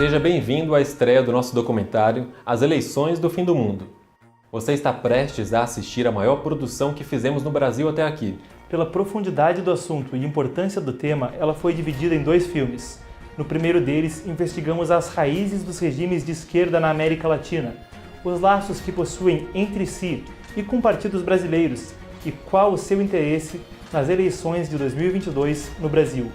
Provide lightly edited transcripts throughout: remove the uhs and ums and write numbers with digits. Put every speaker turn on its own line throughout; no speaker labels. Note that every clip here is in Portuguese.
Seja bem-vindo à estreia do nosso documentário As Eleições do Fim do Mundo. Você está prestes a assistir a maior produção que fizemos no Brasil até aqui.
Pela profundidade do assunto e importância do tema, ela foi dividida em 2 filmes. No primeiro deles, investigamos as raízes dos regimes de esquerda na América Latina, os laços que possuem entre si e com partidos brasileiros, e qual o seu interesse nas eleições de 2022 no Brasil.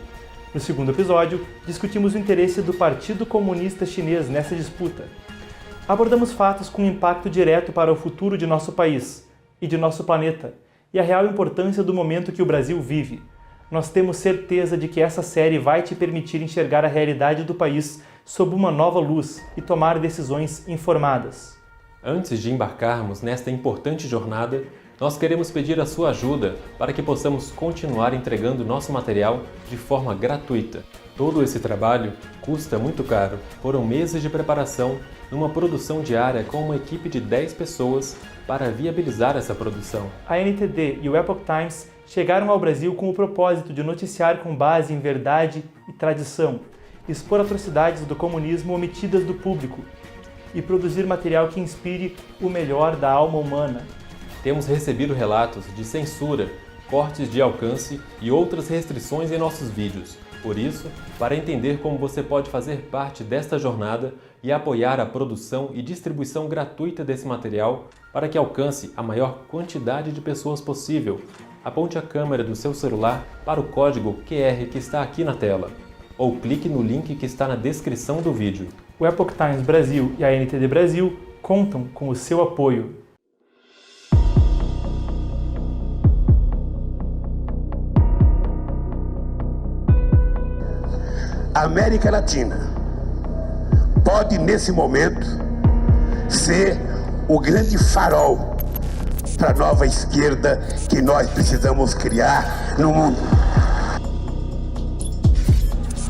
No segundo episódio, discutimos o interesse do Partido Comunista Chinês nessa disputa. Abordamos fatos com impacto direto para o futuro de nosso país e de nosso planeta, e a real importância do momento que o Brasil vive. Nós temos certeza de que essa série vai te permitir enxergar a realidade do país sob uma nova luz e tomar decisões informadas.
Antes de embarcarmos nesta importante jornada, nós queremos pedir a sua ajuda para que possamos continuar entregando nosso material de forma gratuita. Todo esse trabalho custa muito caro. Foram meses de preparação numa produção diária com uma equipe de 10 pessoas para viabilizar essa produção.
A NTD e o Epoch Times chegaram ao Brasil com o propósito de noticiar com base em verdade e tradição, expor atrocidades do comunismo omitidas do público e produzir material que inspire o melhor da alma humana.
Temos recebido relatos de censura, cortes de alcance e outras restrições em nossos vídeos. Por isso, para entender como você pode fazer parte desta jornada e apoiar a produção e distribuição gratuita desse material para que alcance a maior quantidade de pessoas possível, aponte a câmera do seu celular para o código QR que está aqui na tela, ou clique no link que está na descrição do vídeo.
O Epoch Times Brasil e a NTD Brasil contam com o seu apoio.
A América Latina pode, nesse momento, ser o grande farol para a nova esquerda que nós precisamos criar no mundo.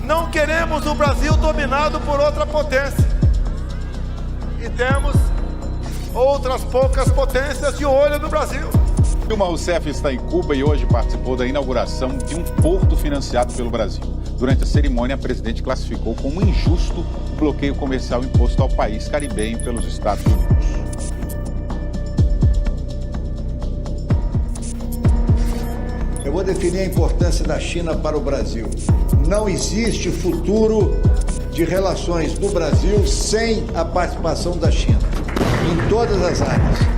Não queremos o Brasil dominado por outra potência. E temos outras poucas potências de olho no Brasil.
Dilma Rousseff está em Cuba e hoje participou da inauguração de um porto financiado pelo Brasil. Durante a cerimônia, a presidente classificou como injusto o bloqueio comercial imposto ao país caribenho pelos Estados Unidos.
Eu vou definir a importância da China para o Brasil. Não existe futuro de relações do Brasil sem a participação da China, em todas as áreas.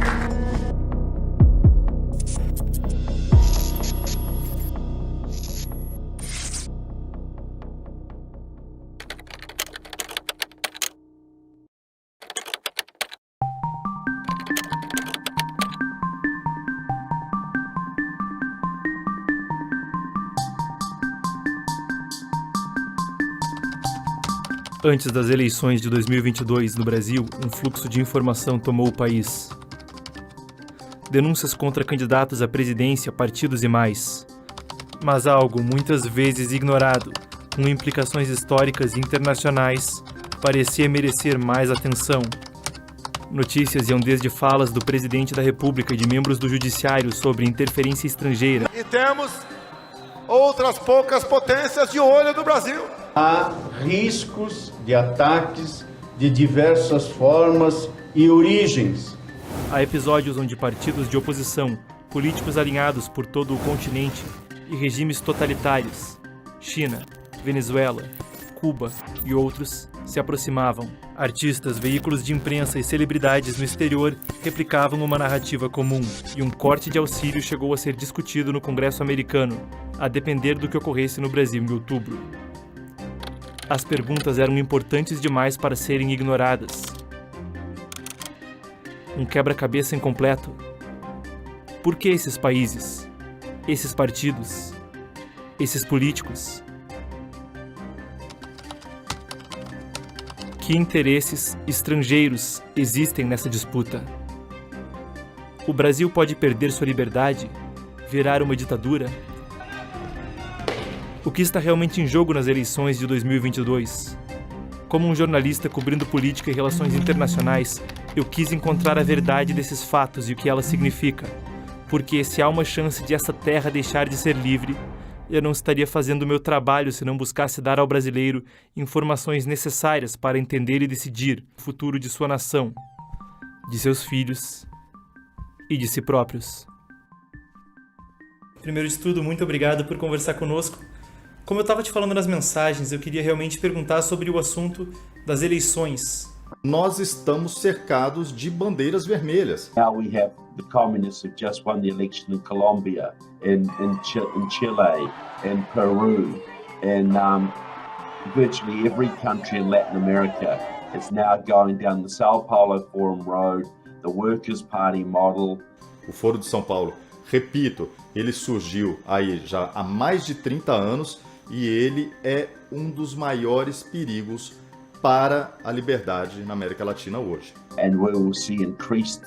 Antes das eleições de 2022 no Brasil, um fluxo de informação tomou o país. Denúncias contra candidatos à presidência, partidos e mais. Mas algo muitas vezes ignorado, com implicações históricas e internacionais, parecia merecer mais atenção. Notícias iam desde falas do presidente da República e de membros do Judiciário sobre interferência estrangeira.
E temos outras poucas potências de olho no Brasil.
Há riscos de ataques de diversas formas e origens.
Há episódios onde partidos de oposição, políticos alinhados por todo o continente e regimes totalitários, China, Venezuela, Cuba e outros, se aproximavam. Artistas, veículos de imprensa e celebridades no exterior replicavam uma narrativa comum, e um corte de auxílio chegou a ser discutido no Congresso americano, a depender do que ocorresse no Brasil em outubro. As perguntas eram importantes demais para serem ignoradas. Um quebra-cabeça incompleto. Por que esses países? Esses partidos? Esses políticos? Que interesses estrangeiros existem nessa disputa? O Brasil pode perder sua liberdade? Virar uma ditadura? O que está realmente em jogo nas eleições de 2022? Como um jornalista cobrindo política e relações internacionais, eu quis encontrar a verdade desses fatos e o que ela significa. Porque se há uma chance de essa terra deixar de ser livre, Eu não estaria fazendo o meu trabalho se não buscasse dar ao brasileiro informações necessárias para entender e decidir o futuro de sua nação, de seus filhos e de si próprios. Primeiro de tudo, muito obrigado por conversar conosco. Como eu estava te falando nas mensagens, eu queria realmente perguntar sobre o assunto das eleições.
Nós estamos cercados de bandeiras vermelhas.
Now we have the communists have just won the election in Colombia, in Chile, in Peru, and virtually every country in Latin America is now going down the Sao Paulo Forum Road, the Workers' Party model.
O Foro de São Paulo, repito, ele surgiu aí já há mais de 30 anos e ele é um dos maiores perigos para a liberdade na América Latina hoje.
And we will see increased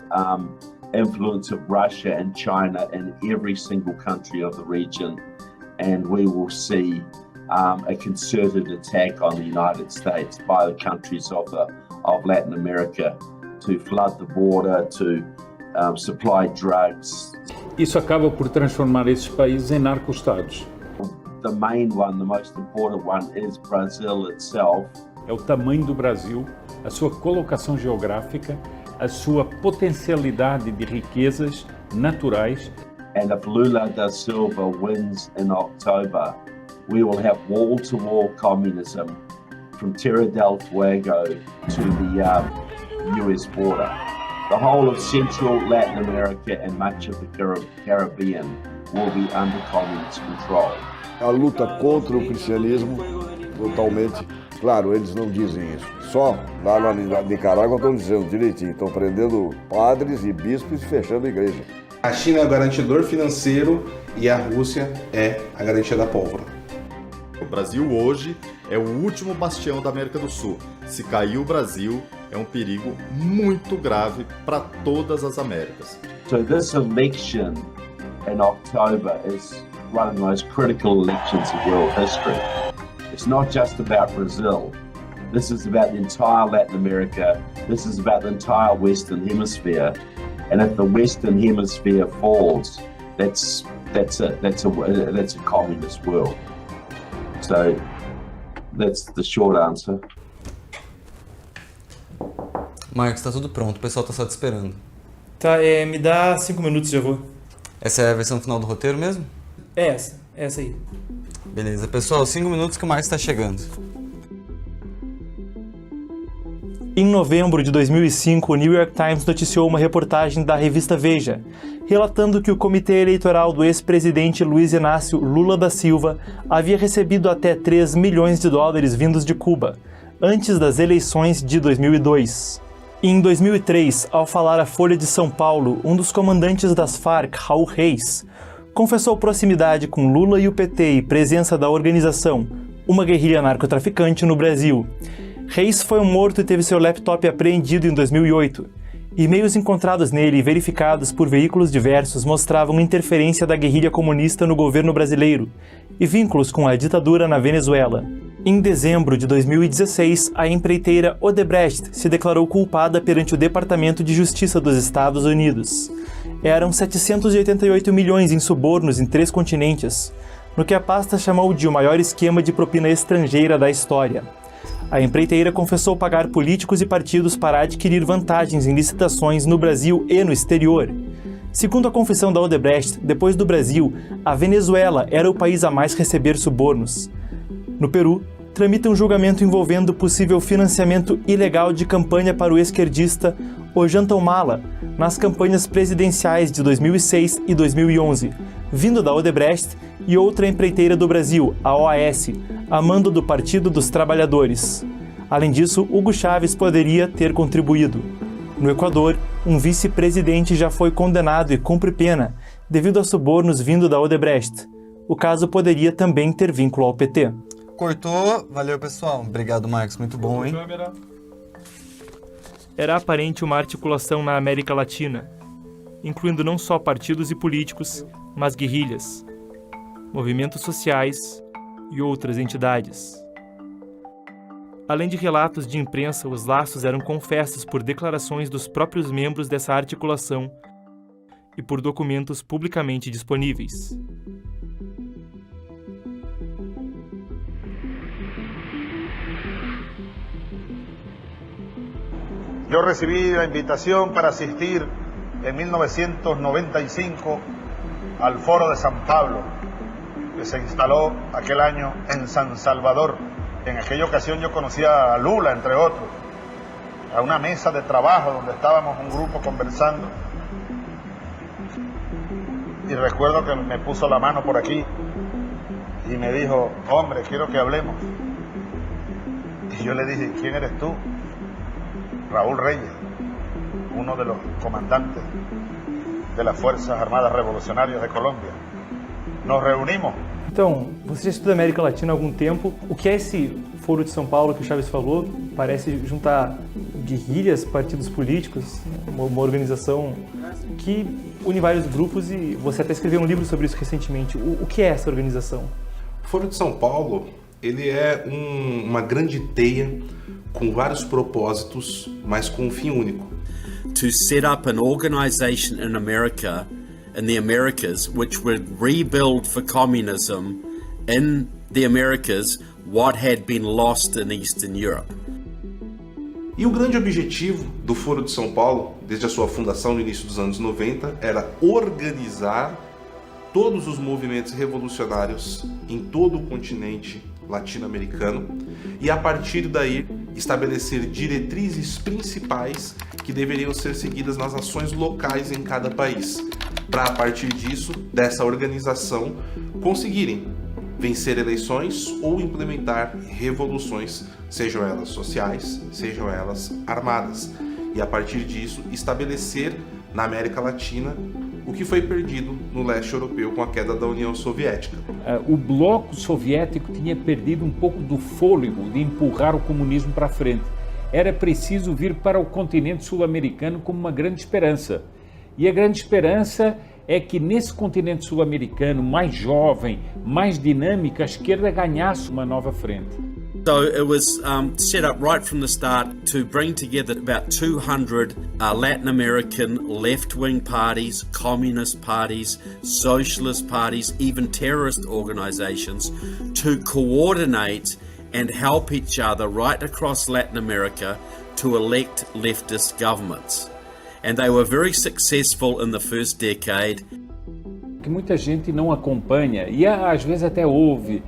influence of Russia and China in every single country of the region, and we will see a concerted attack on the United States by the countries of Latin America to flood the border, to supply drugs.
Isso acaba por transformar esses países em narco-estados.
The main one, the most important one, is Brazil itself.
É o tamanho do Brasil, a sua colocação geográfica, a sua potencialidade de riquezas naturais.
And if Lula da Silva wins in October, we will have wall-to-wall communism from Terra del Fuego to the US border. The whole of Central Latin America and much of the Caribbean will be under communist control.
A luta contra o cristianismo, totalmente, claro, eles não dizem isso. Só lá na Nicarágua estão dizendo direitinho, estão prendendo padres e bispos e fechando a igreja.
A China é o garantidor financeiro e a Rússia é a garantia da pólvora.
O Brasil hoje é o último bastião da América do Sul. Se cair o Brasil, é um perigo muito grave para todas as Américas.
So this election in October is one of the most critical elections in world history. It's not just about Brazil. This is about the entire Latin America. This is about the entire Western Hemisphere. And if the Western Hemisphere falls, that's a communist world. So that's the short answer.
Marcos, tá tudo pronto, o pessoal tá só te esperando.
Tá, me dá 5 minutos e já vou.
Essa é a versão final do roteiro mesmo?
É essa aí.
Beleza, pessoal, 5 minutos que o Marcos tá chegando.
Em novembro de 2005, o New York Times noticiou uma reportagem da revista Veja, relatando que o comitê eleitoral do ex-presidente Luiz Inácio Lula da Silva havia recebido até 3 milhões de dólares vindos de Cuba, antes das eleições de 2002. Em 2003, ao falar à Folha de São Paulo, um dos comandantes das Farc, Raul Reis, confessou proximidade com Lula e o PT e presença da organização, uma guerrilha narcotraficante no Brasil. Reis foi morto e teve seu laptop apreendido em 2008. E-mails encontrados nele e verificados por veículos diversos mostravam interferência da guerrilha comunista no governo brasileiro e vínculos com a ditadura na Venezuela. Em dezembro de 2016, a empreiteira Odebrecht se declarou culpada perante o Departamento de Justiça dos Estados Unidos. Eram 788 milhões em subornos em 3 continentes, no que a pasta chamou de o maior esquema de propina estrangeira da história. A empreiteira confessou pagar políticos e partidos para adquirir vantagens em licitações no Brasil e no exterior. Segundo a confissão da Odebrecht, depois do Brasil, a Venezuela era o país a mais receber subornos. No Peru, tramita um julgamento envolvendo possível financiamento ilegal de campanha para o esquerdista Ollanta Humala nas campanhas presidenciais de 2006 e 2011, vindo da Odebrecht e outra empreiteira do Brasil, a OAS, a mando do Partido dos Trabalhadores. Além disso, Hugo Chávez poderia ter contribuído. No Equador, um vice-presidente já foi condenado e cumpre pena, devido a subornos vindo da Odebrecht. O caso poderia também ter vínculo ao PT.
Cortou, valeu pessoal. Obrigado, Marcos, muito bom, hein?
Era aparente uma articulação na América Latina, incluindo não só partidos e políticos, mas guerrilhas, movimentos sociais e outras entidades. Além de relatos de imprensa, os laços eram confessos por declarações dos próprios membros dessa articulação e por documentos publicamente disponíveis.
Yo recibí la invitación para asistir en 1995 al Foro de San Pablo, que se instaló aquel año en San Salvador. En aquella ocasión yo conocí a Lula, entre otros, a una mesa de trabajo donde estábamos un grupo conversando. Y recuerdo que me puso la mano por aquí y me dijo, hombre, quiero que hablemos. Y yo le dije, ¿quién eres tú? Raúl Reyes, uno de los comandantes de las Fuerzas Armadas Revolucionárias de Colômbia. Nos reunimos.
Então, você já estuda América Latina há algum tempo. O que é esse Foro de São Paulo que o Chaves falou? Parece juntar guerrilhas, partidos políticos, uma organização que une vários grupos, e você até escreveu um livro sobre isso recentemente. O que é essa organização?
O Foro de São Paulo, ele é uma grande teia com vários propósitos, mas com um fim único.
To set up an organization in America, in the Americas, which would rebuild for communism in the Americas what had been lost in Eastern Europe.
E o grande objetivo do Foro de São Paulo, desde a sua fundação no início dos anos 90, era organizar todos os movimentos revolucionários em todo o continente latino-americano e, a partir daí, estabelecer diretrizes principais que deveriam ser seguidas nas ações locais em cada país, para, a partir disso, dessa organização, conseguirem vencer eleições ou implementar revoluções, sejam elas sociais, sejam elas armadas, e, a partir disso, estabelecer na América Latina o que foi perdido no leste europeu com a queda da União Soviética.
O bloco soviético tinha perdido um pouco do fôlego de empurrar o comunismo para frente. Era preciso vir para o continente sul-americano como uma grande esperança. E a grande esperança é que nesse continente sul-americano mais jovem, mais dinâmico, a esquerda ganhasse uma nova frente.
So it was set up right from the start to bring together about 200 Latin American left-wing parties, communist parties, socialist parties, even terrorist organizations to coordinate and help each other right across Latin America to elect leftist governments. And they were very successful in the first decade.
Que muita gente não acompanha e às vezes até ouve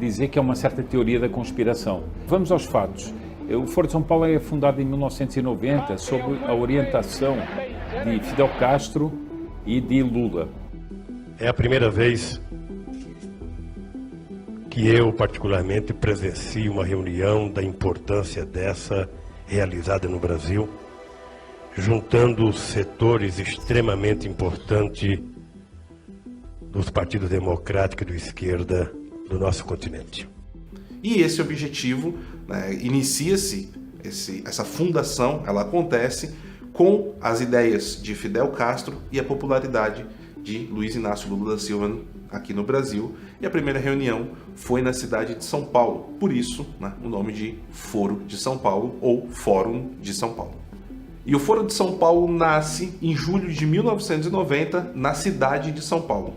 dizer que é uma certa teoria da conspiração. Vamos aos fatos. O Foro de São Paulo é fundado em 1990 sob a orientação de Fidel Castro e de Lula.
É a primeira vez que eu, particularmente, presencio uma reunião da importância dessa realizada no Brasil, juntando setores extremamente importantes dos partidos democráticos e de esquerda do nosso continente.
E esse objetivo, inicia-se, essa fundação, ela acontece com as ideias de Fidel Castro e a popularidade de Luiz Inácio Lula da Silva aqui no Brasil. E a primeira reunião foi na cidade de São Paulo, por isso o nome de Foro de São Paulo ou Fórum de São Paulo. E o Foro de São Paulo nasce em julho de 1990 na cidade de São Paulo.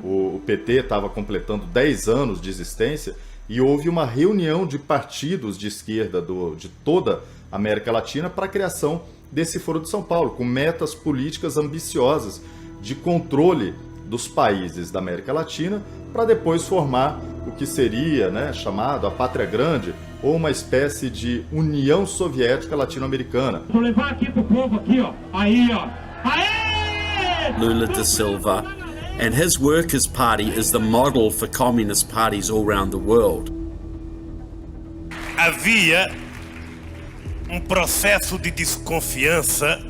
O PT estava completando 10 anos de existência e houve uma reunião de partidos de esquerda de toda a América Latina para a criação desse Foro de São Paulo, com metas políticas ambiciosas de controle dos países da América Latina, para depois formar o que seria chamado a Pátria Grande, ou uma espécie de União Soviética Latino-Americana.
Vou levar aqui pro povo aqui, ó. Aí, ó. Aê!
Lula da Silva. And his Workers' Party is the model for communist parties all around the world.
Havia processo de desconfiança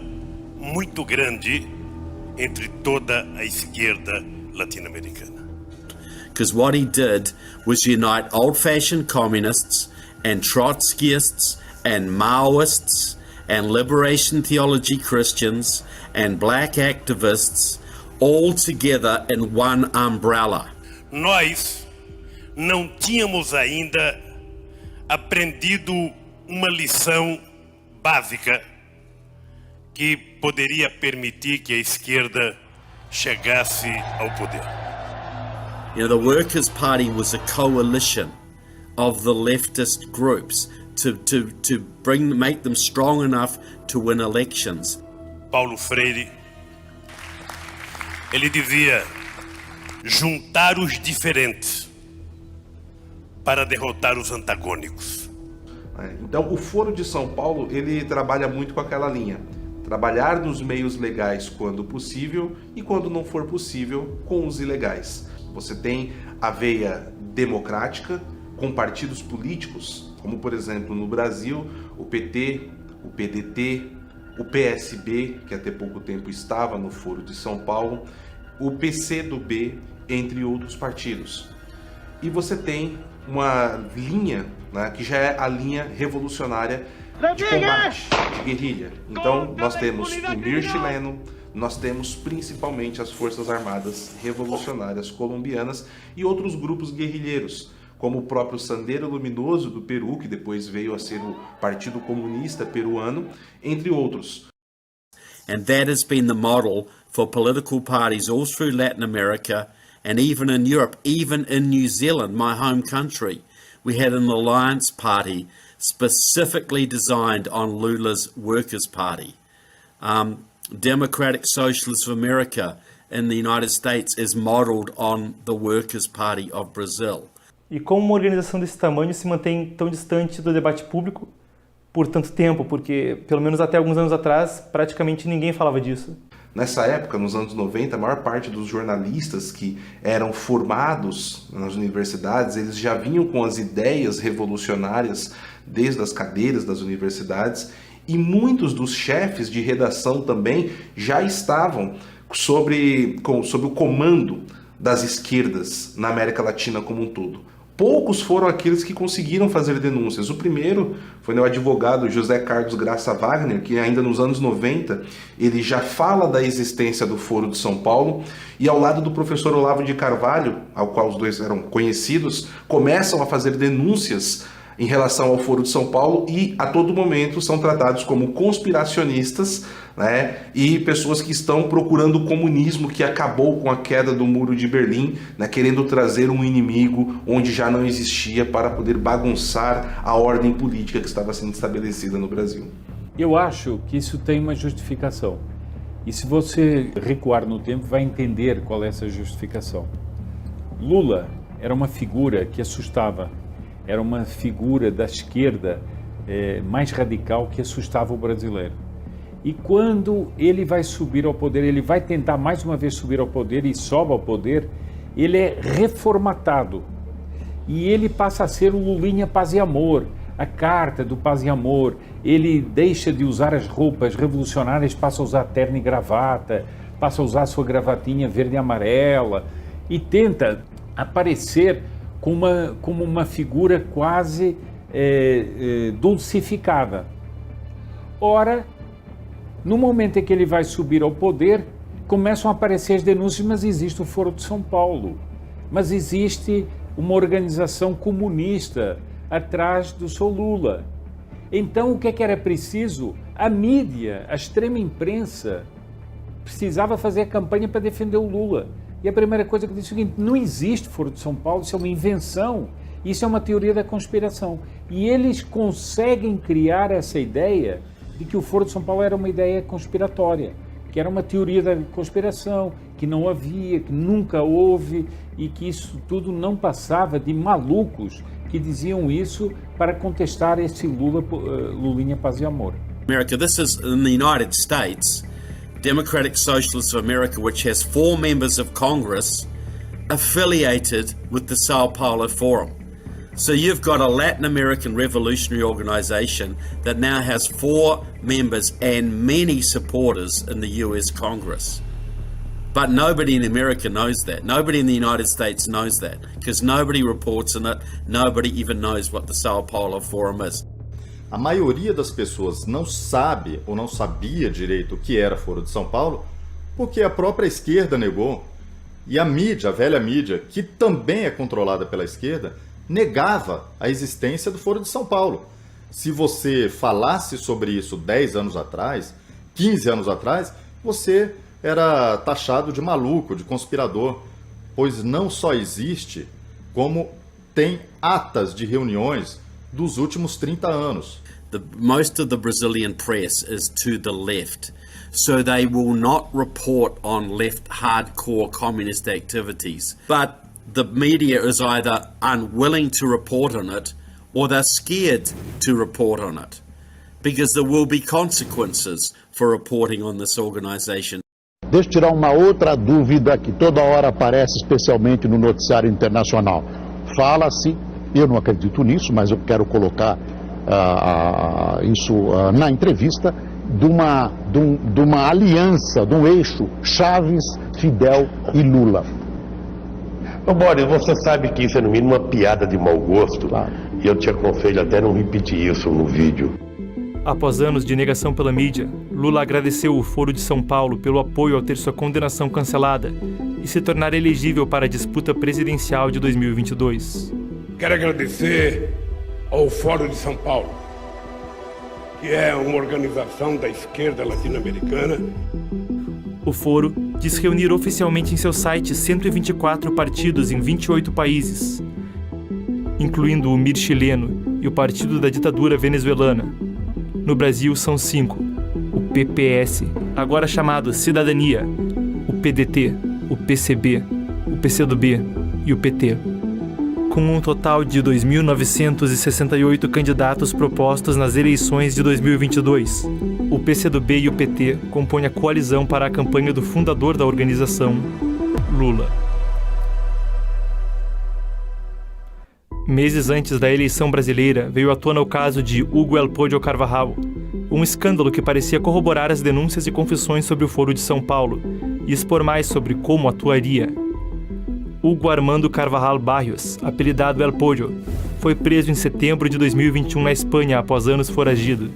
muito grande entre toda a esquerda latino-americana.
Because what he did was unite old-fashioned communists and Trotskyists and Maoists and liberation theology Christians and black activists all together in one umbrella.
Nós não tínhamos ainda aprendido uma lição básica que poderia permitir que a esquerda chegasse ao poder.
The Workers' Party was a coalition of the leftist groups make them strong enough to win elections.
Paulo Freire, ele dizia juntar os diferentes para derrotar os antagônicos.
Então, o Foro de São Paulo, ele trabalha muito com aquela linha. Trabalhar nos meios legais quando possível e, quando não for possível, com os ilegais. Você tem a veia democrática com partidos políticos, como, por exemplo, no Brasil, o PT, o PDT, o PSB, que até pouco tempo estava no Foro de São Paulo, o PCdoB, entre outros partidos. E você tem uma linha, né, que já é a linha revolucionária de combate, de guerrilha. Então, nós temos o MIR chileno, nós temos principalmente as Forças Armadas Revolucionárias Colombianas e outros grupos guerrilheiros, como o próprio Sendero Luminoso do Peru, que depois veio a ser o Partido Comunista Peruano, entre outros.
And that has been the model for political parties all through Latin America and even in Europe, even in New Zealand, my home country. We had an alliance party specifically designed on Lula's Workers' Party. Democratic Socialists of America in the United States is modeled on the Workers' Party of Brazil.
E como uma organização desse tamanho se mantém tão distante do debate público por tanto tempo? Porque, pelo menos até alguns anos atrás, praticamente ninguém falava disso.
Nessa época, nos anos 90, a maior parte dos jornalistas que eram formados nas universidades, eles já vinham com as ideias revolucionárias desde as cadeiras das universidades, e muitos dos chefes de redação também já estavam sob o comando das esquerdas na América Latina como um todo. Poucos foram aqueles que conseguiram fazer denúncias. O primeiro foi o advogado José Carlos Graça Wagner, que ainda nos anos 90 ele já fala da existência do Foro de São Paulo, e ao lado do professor Olavo de Carvalho, ao qual os dois eram conhecidos, começam a fazer denúncias em relação ao Foro de São Paulo e a todo momento são tratados como conspiracionistas, né, e pessoas que estão procurando o comunismo que acabou com a queda do Muro de Berlim, né, querendo trazer um inimigo onde já não existia para poder bagunçar a ordem política que estava sendo estabelecida no Brasil.
Eu acho que isso tem uma justificação. E se você recuar no tempo, vai entender qual é essa justificação. Lula era uma figura que assustava. Era uma figura da esquerda mais radical que assustava o brasileiro. E quando ele vai subir ao poder, ele vai tentar mais uma vez subir ao poder e sobe ao poder, ele é reformatado. E ele passa a ser o Lulinha Paz e Amor, a carta do Paz e Amor. Ele deixa de usar as roupas revolucionárias, passa a usar terno e gravata, passa a usar sua gravatinha verde e amarela e tenta aparecer como uma figura quase dulcificada. Ora, no momento em que ele vai subir ao poder, começam a aparecer as denúncias, mas existe o Foro de São Paulo, mas existe uma organização comunista atrás do seu Lula. Então, o que é que era preciso? A mídia, a extrema imprensa, precisava fazer a campanha para defender o Lula. E a primeira coisa que eu disse é o seguinte: não existe Foro de São Paulo, isso é uma invenção, isso é uma teoria da conspiração. E eles conseguem criar essa ideia de que o Foro de São Paulo era uma ideia conspiratória, que era uma teoria da conspiração, que não havia, que nunca houve, e que isso tudo não passava de malucos que diziam isso para contestar esse Lulinha Paz e Amor.
America, this is in the United States. Democratic Socialists of America, which has 4 members of Congress affiliated with the Sao Paulo Forum. So you've got a Latin American revolutionary organization that now has 4 members and many supporters in the US Congress. But nobody in America knows that. Nobody in the United States knows that because nobody reports on it. Nobody even knows what the Sao Paulo Forum is.
A maioria das pessoas não sabe ou não sabia direito o que era Foro de São Paulo porque a própria esquerda negou. E a mídia, a velha mídia, que também é controlada pela esquerda, negava a existência do Foro de São Paulo. Se você falasse sobre isso 10 anos atrás, 15 anos atrás, você era taxado de maluco, de conspirador, pois não só existe, como tem atas de reuniões dos últimos 30 anos.
Most of the Brazilian press is to the left, so they will not report on left hardcore communist activities. But the media is either unwilling to report on it or they're scared to report on it, because there will be consequences for reporting on this organization.
Deixa eu tirar uma outra dúvida que toda hora aparece, especialmente no noticiário internacional. Fala-se, eu não acredito nisso, mas eu quero colocar isso na entrevista, de uma aliança, de um eixo Chaves, Fidel e Lula.
Ô Boris, você sabe que isso é no mínimo uma piada de mau gosto, claro. E eu te aconselho até não repetir isso no vídeo.
Após anos de negação pela mídia, Lula agradeceu o Foro de São Paulo pelo apoio ao ter sua condenação cancelada e se tornar elegível para a disputa presidencial de 2022.
Quero agradecer ao Foro de São Paulo, que é uma organização da esquerda latino-americana.
O Foro diz reunir oficialmente em seu site 124 partidos em 28 países, incluindo o MIR chileno e o Partido da Ditadura Venezuelana. No Brasil são 5, o PPS, agora chamado Cidadania, o PDT, o PCB, o PCdoB e o PT. Com um total de 2.968 candidatos propostos nas eleições de 2022. O PCdoB e o PT compõem a coalizão para a campanha do fundador da organização, Lula. Meses antes da eleição brasileira, veio à tona o caso de Hugo El Podio Carvajal, um escândalo que parecia corroborar as denúncias e confissões sobre o Foro de São Paulo e expor mais sobre como atuaria. Hugo Armando Carvajal Barrios, apelidado El Podio, foi preso em setembro de 2021 na Espanha após anos foragido.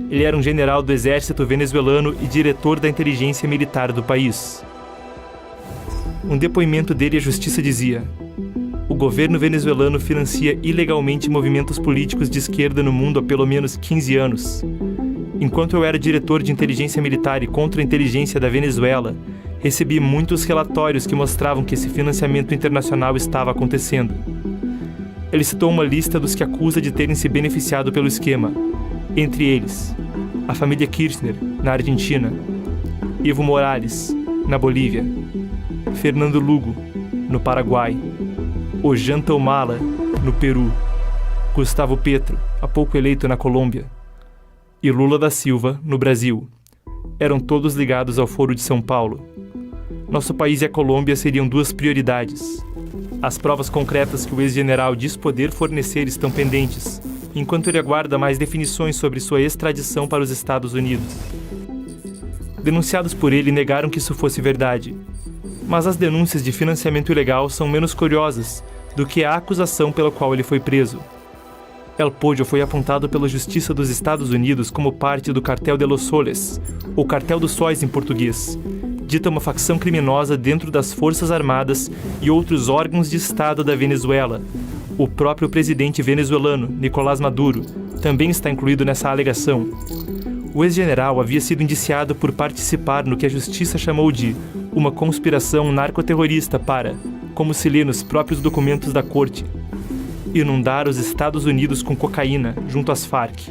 Ele era um general do exército venezuelano e diretor da inteligência militar do país. Um depoimento dele à justiça dizia: o governo venezuelano financia ilegalmente movimentos políticos de esquerda no mundo há pelo menos 15 anos. Enquanto eu era diretor de inteligência militar e contra-inteligência da Venezuela, recebi muitos relatórios que mostravam que esse financiamento internacional estava acontecendo. Ele citou uma lista dos que acusa de terem se beneficiado pelo esquema, entre eles, a família Kirchner, na Argentina, Evo Morales, na Bolívia, Fernando Lugo, no Paraguai, Ollanta Humala, no Peru, Gustavo Petro, há pouco eleito na Colômbia, e Lula da Silva, no Brasil. Eram todos ligados ao Foro de São Paulo. Nosso país e a Colômbia seriam duas prioridades. As provas concretas que o ex-general diz poder fornecer estão pendentes, enquanto ele aguarda mais definições sobre sua extradição para os Estados Unidos. Denunciados por ele negaram que isso fosse verdade, mas as denúncias de financiamento ilegal são menos curiosas do que a acusação pela qual ele foi preso. El Podio foi apontado pela Justiça dos Estados Unidos como parte do Cartel de los Soles, ou Cartel dos Sóis em português, dita uma facção criminosa dentro das Forças Armadas e outros órgãos de Estado da Venezuela. O próprio presidente venezuelano, Nicolás Maduro, também está incluído nessa alegação. O ex-general havia sido indiciado por participar no que a justiça chamou de uma conspiração narcoterrorista para, como se lê nos próprios documentos da corte, inundar os Estados Unidos com cocaína junto às Farc.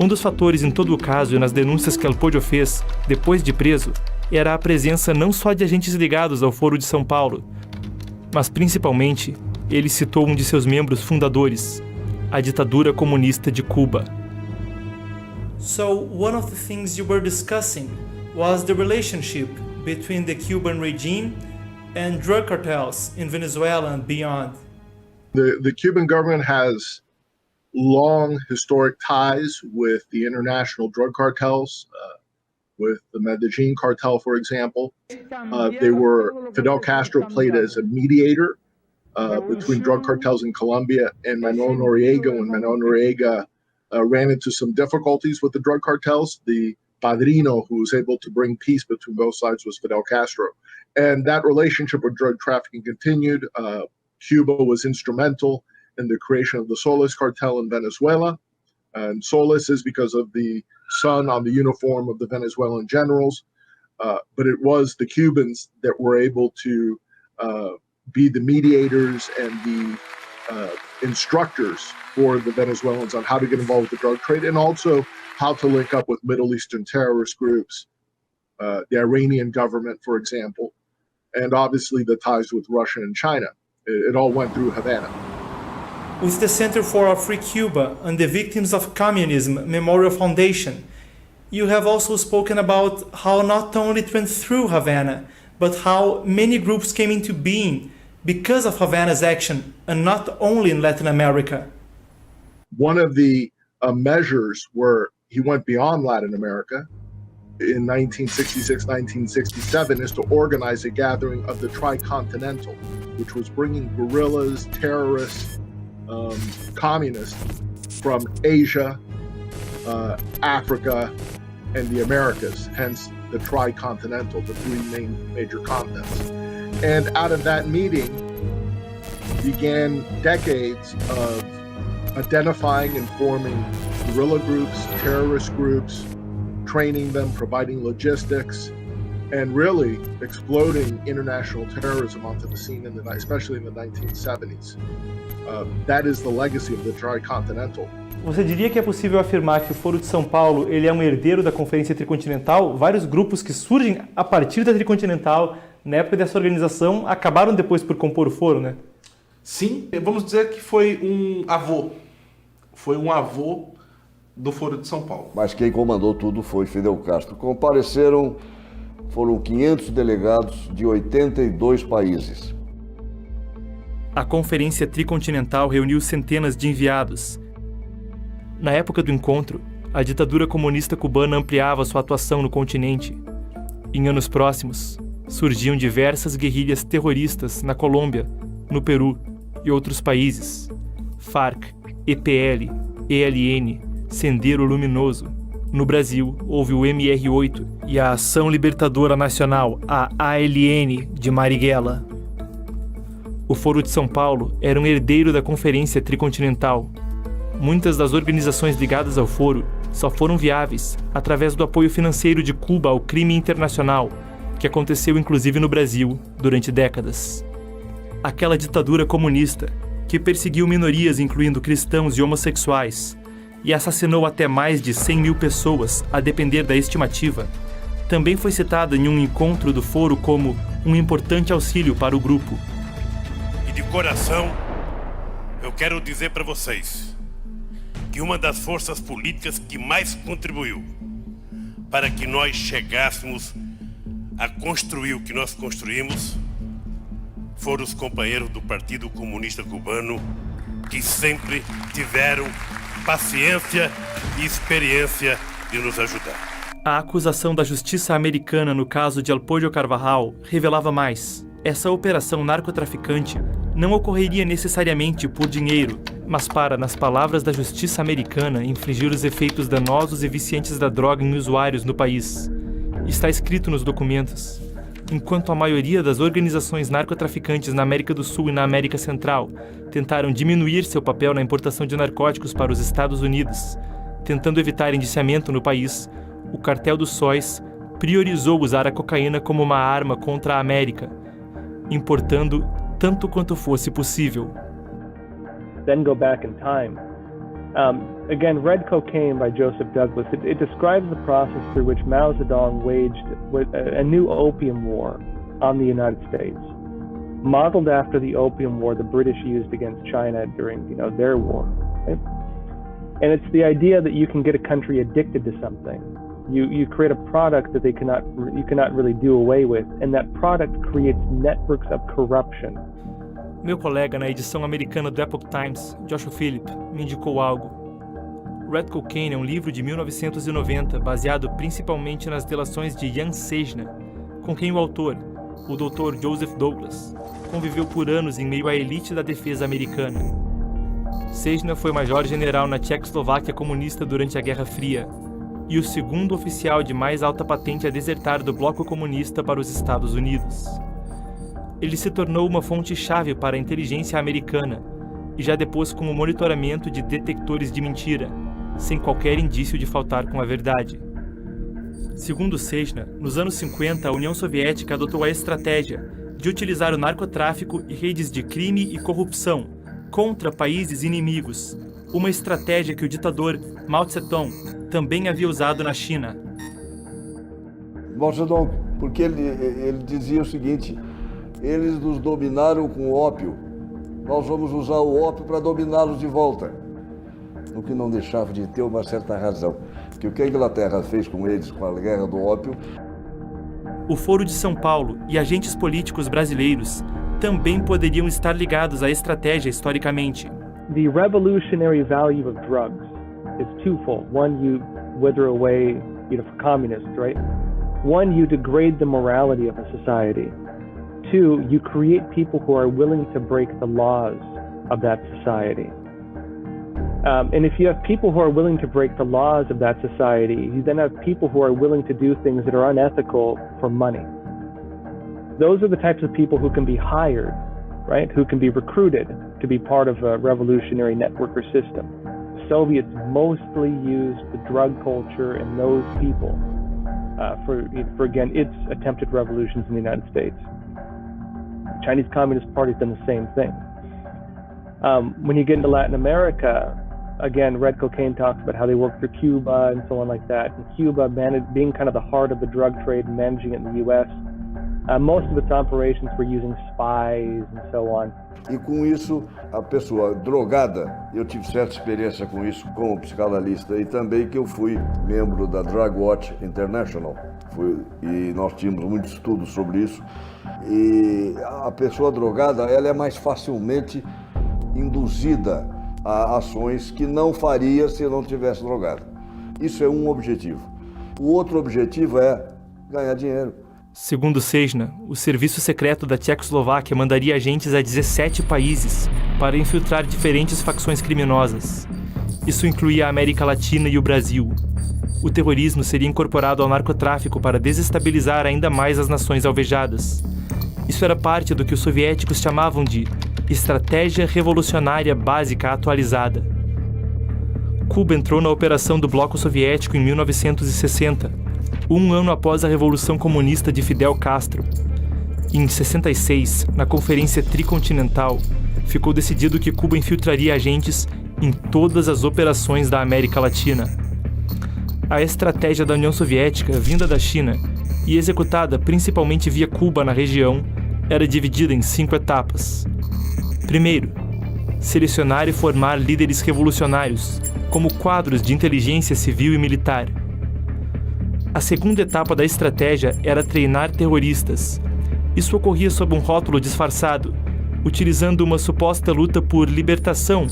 Um dos fatores em todo o caso e nas denúncias que El Podio fez, depois de preso, era a presença não só de agentes ligados ao Foro de São Paulo, mas principalmente, ele citou um de seus membros fundadores, a ditadura comunista de Cuba.
So, one of the things you were discussing was the relationship between the Cuban regime and drug cartels in Venezuela and beyond.
The Cuban government has long historic ties with the international drug cartels, with the Medellin cartel, for example. Fidel Castro played as a mediator between drug cartels in Colombia and Manuel Noriega. When Manuel Noriega ran into some difficulties with the drug cartels, the padrino who was able to bring peace between both sides was Fidel Castro. And that relationship with drug trafficking continued. Cuba was instrumental in the creation of the Solis cartel in Venezuela. And Solis is because of the sun on the uniform of the Venezuelan generals. But it was the Cubans that were able to be the mediators and the instructors for the Venezuelans on how to get involved with the drug trade and also how to link up with Middle Eastern terrorist groups, the Iranian government, for example, and obviously the ties with Russia and China. It all went through Havana.
With the Center for a Free Cuba and the Victims of Communism Memorial Foundation, you have also spoken about how not only it went through Havana, but how many groups came into being because of Havana's action, and not only in Latin America.
One of the measures where he went beyond Latin America in 1966, 1967 is to organize a gathering of the Tricontinental, which was bringing guerrillas, terrorists, communists from Asia, Africa, and the Americas, hence the Tricontinental, the three major continents. And out of that meeting began decades of identifying and forming guerrilla groups, terrorist groups, training them, providing logistics, and really exploding international terrorism onto the scene, especially in the 1970s. That is the legacy of the Tricontinental.
Você diria que é possível afirmar que o Foro de São Paulo ele é um herdeiro da Conferência Tricontinental? Vários grupos que surgem a partir da Tricontinental, na época dessa organização, acabaram depois por compor o Foro, né?
Sim, vamos dizer que foi um avô. Foi um avô do Foro de São Paulo.
Mas quem comandou tudo foi Fidel Castro. Foram 500 delegados de 82 países.
A Conferência Tricontinental reuniu centenas de enviados. Na época do encontro, a ditadura comunista cubana ampliava sua atuação no continente. Em anos próximos, surgiam diversas guerrilhas terroristas na Colômbia, no Peru e outros países. FARC, EPL, ELN, Sendero Luminoso. No Brasil, houve o MR8 e a Ação Libertadora Nacional, a ALN, de Marighella. O Foro de São Paulo era um herdeiro da Conferência Tricontinental. Muitas das organizações ligadas ao Foro só foram viáveis através do apoio financeiro de Cuba ao crime internacional, que aconteceu inclusive no Brasil durante décadas. Aquela ditadura comunista que perseguiu minorias, incluindo cristãos e homossexuais, e assassinou até mais de 100 mil pessoas, a depender da estimativa, também foi citada em um encontro do Foro como um importante auxílio para o grupo.
E de coração, eu quero dizer para vocês que uma das forças políticas que mais contribuiu para que nós chegássemos a construir o que nós construímos foram os companheiros do Partido Comunista Cubano, que sempre tiveram paciência e experiência de nos ajudar.
A acusação da justiça americana no caso de El Pollo Carvajal revelava mais. Essa operação narcotraficante não ocorreria necessariamente por dinheiro, mas para, nas palavras da justiça americana, infligir os efeitos danosos e viciantes da droga em usuários no país. Está escrito nos documentos. Enquanto a maioria das organizações narcotraficantes na América do Sul e na América Central tentaram diminuir seu papel na importação de narcóticos para os Estados Unidos, tentando evitar indiciamento no país, o Cartel dos Sóis priorizou usar a cocaína como uma arma contra a América, importando tanto quanto fosse possível.
Then go back in time. Again, Red Cocaine by Joseph Douglas, it describes the process through which Mao Zedong waged a new opium war on the United States, modeled after the opium war the British used against China during, their war. Right? And it's the idea that you can get a country addicted to something. You create a product that you cannot really do away with, and that product creates networks of corruption.
Meu colega na edição americana do Epoch Times, Joshua Phillip, me indicou algo. Red Cocaine é um livro de 1990 baseado principalmente nas delações de Jan Sejna, com quem o autor, o Dr. Joseph Douglas, conviveu por anos em meio à elite da defesa americana. Sejna foi major-general na Tchecoslováquia comunista durante a Guerra Fria e o segundo oficial de mais alta patente a desertar do bloco comunista para os Estados Unidos. Ele se tornou uma fonte-chave para a inteligência americana e já depôs como monitoramento de detectores de mentira, sem qualquer indício de faltar com a verdade. Segundo Sejna, nos anos 50, a União Soviética adotou a estratégia de utilizar o narcotráfico e redes de crime e corrupção
contra países inimigos, uma estratégia que o ditador Mao Tse-tung também havia usado na China.
Mao Tse-tung, porque ele dizia o seguinte: eles nos dominaram com o ópio, nós vamos usar o ópio para dominá-los de volta. O que não deixava de ter uma certa razão, que o que a Inglaterra fez com eles com a guerra do ópio.
O Foro de São Paulo e agentes políticos brasileiros também poderiam estar ligados à estratégia historicamente.
The revolutionary value of drugs is twofold. One, you wither away, for communists, right? One, you degrade the morality of a society. Two, you create people who are willing to break the laws of that society. And if you have people who are willing to break the laws of that society, you then have people who are willing to do things that are unethical for money. Those are the types of people who can be hired, right? Who can be recruited to be part of a revolutionary network or system. The Soviets mostly used the drug culture and those people for again, its attempted revolutions in the United States. The Chinese Communist Party's done the same thing. When you get into Latin America, again, Red Cocaine talks about how they work through Cuba and so on like that. And Cuba, being kind of the heart of the drug trade and managing it in the U.S., most of its operations were using spies and so on.
E com isso, a pessoa drogada, eu tive certa experiência com isso como psicanalista e também que eu fui membro da Drug Watch International. E nós tínhamos muitos estudos sobre isso. E a pessoa drogada, ela é mais facilmente induzida a ações que não faria se não tivesse drogado. Isso é um objetivo. O outro objetivo é ganhar dinheiro.
Segundo Sejna, o serviço secreto da Tchecoslováquia mandaria agentes a 17 países para infiltrar diferentes facções criminosas. Isso incluía a América Latina e o Brasil. O terrorismo seria incorporado ao narcotráfico para desestabilizar ainda mais as nações alvejadas. Isso era parte do que os soviéticos chamavam de Estratégia Revolucionária Básica Atualizada. Cuba entrou na operação do Bloco Soviético em 1960, um ano após a Revolução Comunista de Fidel Castro. Em 66, na Conferência Tricontinental, ficou decidido que Cuba infiltraria agentes em todas as operações da América Latina. A estratégia da União Soviética, vinda da China e executada principalmente via Cuba na região, era dividida em 5 etapas. Primeiro, selecionar e formar líderes revolucionários, como quadros de inteligência civil e militar. A segunda etapa da estratégia era treinar terroristas. Isso ocorria sob um rótulo disfarçado, utilizando uma suposta luta por libertação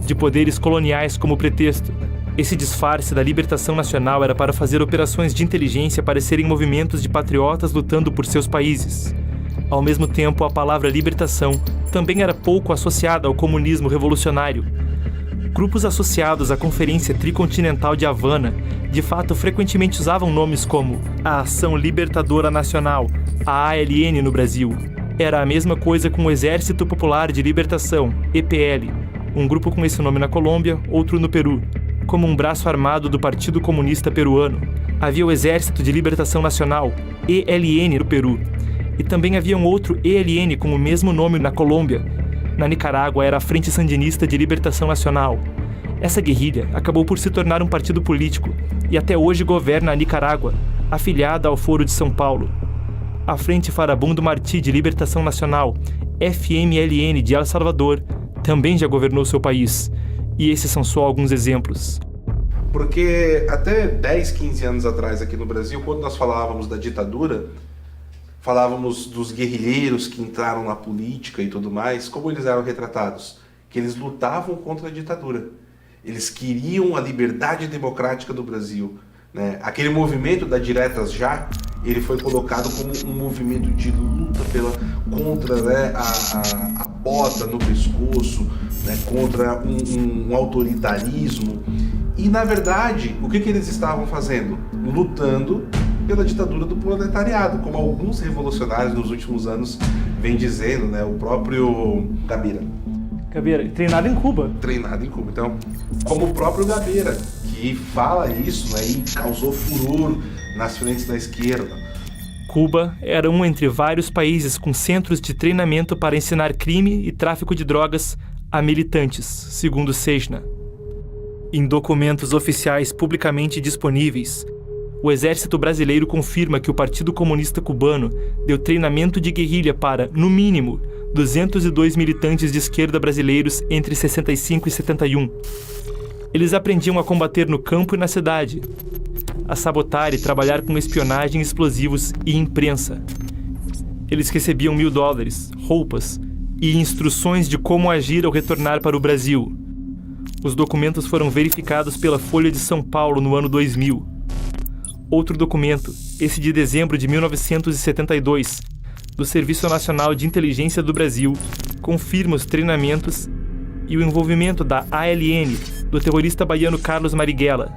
de poderes coloniais como pretexto. Esse disfarce da libertação nacional era para fazer operações de inteligência parecerem movimentos de patriotas lutando por seus países. Ao mesmo tempo, a palavra libertação também era pouco associada ao comunismo revolucionário. Grupos associados à Conferência Tricontinental de Havana, de fato, frequentemente usavam nomes como a Ação Libertadora Nacional, a ALN no Brasil. Era a mesma coisa com o Exército Popular de Libertação, EPL, um grupo com esse nome na Colômbia, outro no Peru. Como um braço armado do Partido Comunista Peruano, havia o Exército de Libertação Nacional, ELN, no Peru. E também havia um outro ELN com o mesmo nome na Colômbia. Na Nicarágua era a Frente Sandinista de Libertação Nacional. Essa guerrilha acabou por se tornar um partido político e até hoje governa a Nicarágua, afiliada ao Foro de São Paulo. A Frente Farabundo Martí de Libertação Nacional, FMLN de El Salvador, também já governou seu país. E esses são só alguns exemplos.
Porque até 10, 15 anos atrás aqui no Brasil, quando nós falávamos da ditadura, falávamos dos guerrilheiros que entraram na política e tudo mais, como eles eram retratados? Que eles lutavam contra a ditadura. Eles queriam a liberdade democrática do Brasil, né? Aquele movimento da Diretas Já, ele foi colocado como um movimento de luta contra, né, a bota no pescoço, né, contra um autoritarismo. E, na verdade, o que eles estavam fazendo? Lutando pela ditadura do proletariado, como alguns revolucionários nos últimos anos vêm dizendo, né? O próprio Gabeira,
treinado em Cuba.
Treinado em Cuba. Então, como o próprio Gabeira, que fala isso, né, e causou furor nas frentes da esquerda.
Cuba era um entre vários países com centros de treinamento para ensinar crime e tráfico de drogas
a militantes, segundo Sechna. Em documentos oficiais publicamente disponíveis, o Exército Brasileiro confirma que o Partido Comunista Cubano deu treinamento de guerrilha para, no mínimo, 202 militantes de esquerda brasileiros entre 65 e 71. Eles aprendiam a combater no campo e na cidade, a sabotar e trabalhar com espionagem, explosivos e imprensa. Eles recebiam $1.000, roupas e instruções de como agir ao retornar para o Brasil. Os documentos foram verificados pela Folha de São Paulo no ano 2000. Outro documento, esse de dezembro de 1972, do Serviço Nacional de Inteligência do Brasil, confirma os treinamentos e o envolvimento da ALN, do terrorista baiano Carlos Marighella.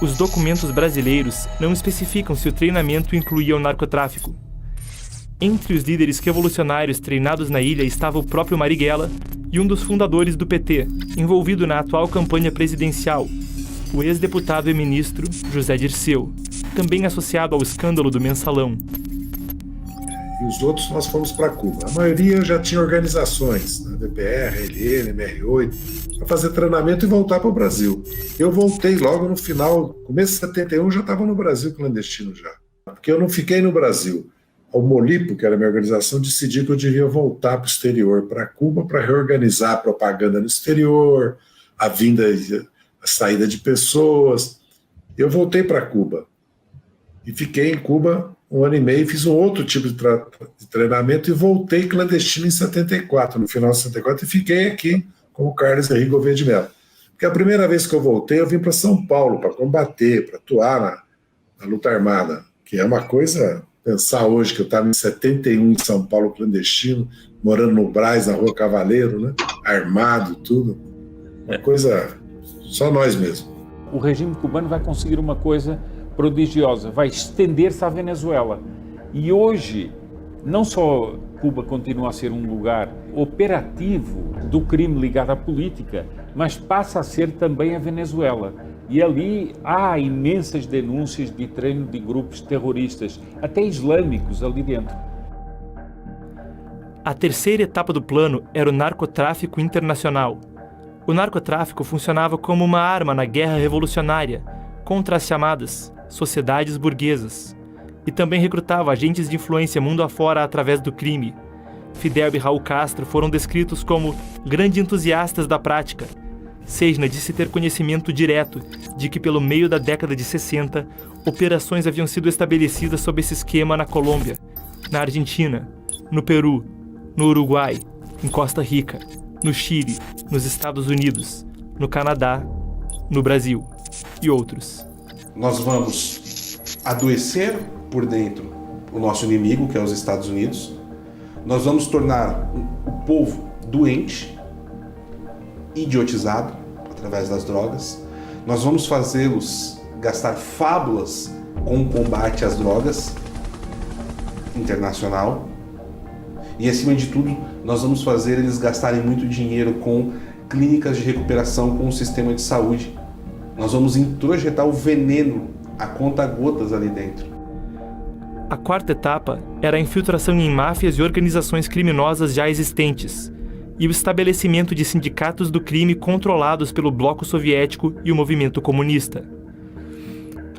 Os documentos brasileiros não especificam se o treinamento incluía o narcotráfico. Entre os líderes revolucionários treinados na ilha estava o próprio Marighella e um dos fundadores do PT, envolvido na atual campanha presidencial, o ex-deputado e ministro José Dirceu, também associado ao escândalo do Mensalão.
E os outros nós fomos para Cuba. A maioria já tinha organizações, né, DPR, LN, MR8, para fazer treinamento e voltar para o Brasil. Eu voltei logo no final, começo de 71, já estava no Brasil clandestino já. Porque eu não fiquei no Brasil. O Molipo, que era a minha organização, decidiu que eu devia voltar para o exterior, para Cuba, para reorganizar a propaganda no exterior, a vinda, a saída de pessoas. Eu voltei para Cuba e fiquei em Cuba 1 ano e meio, fiz um outro tipo de treinamento e voltei clandestino em 74, no final de 74, e fiquei aqui com o Carlos Henrique Gouveia de Mello. Porque a primeira vez que eu voltei, eu vim para São Paulo para combater, para atuar na luta armada, que é uma coisa... Pensar hoje que eu estava em 71 em São Paulo clandestino, morando no Brás, na Rua Cavaleiro, né? Armado, tudo. Uma coisa, só nós mesmo.
O regime cubano vai conseguir uma coisa prodigiosa, vai estender-se à Venezuela. E hoje, não só Cuba continua a ser um lugar operativo do crime ligado à política, mas passa a ser também a Venezuela. E ali há imensas denúncias de treino de grupos terroristas, até islâmicos ali dentro.
A terceira etapa do plano era o narcotráfico internacional. O narcotráfico funcionava como uma arma na guerra revolucionária contra as chamadas sociedades burguesas e também recrutava agentes de influência mundo afora através do crime. Fidel e Raul Castro foram descritos como grandes entusiastas da prática. Sechna disse ter conhecimento direto de que, pelo meio da década de 60, operações haviam sido estabelecidas sob esse esquema na Colômbia, na Argentina, no Peru, no Uruguai, em Costa Rica, no Chile, nos Estados Unidos, no Canadá, no Brasil e outros.
Nós vamos adoecer por dentro o nosso inimigo, que é os Estados Unidos. Nós vamos tornar o povo doente, idiotizado através das drogas. Nós vamos fazê-los gastar fábulas com o combate às drogas internacional. E, acima de tudo, nós vamos fazer eles gastarem muito dinheiro com clínicas de recuperação, com o sistema de saúde. Nós vamos introjetar o veneno a conta-gotas ali dentro.
A quarta etapa era a infiltração em máfias e organizações criminosas já existentes e o estabelecimento de sindicatos do crime controlados pelo bloco soviético e o movimento comunista.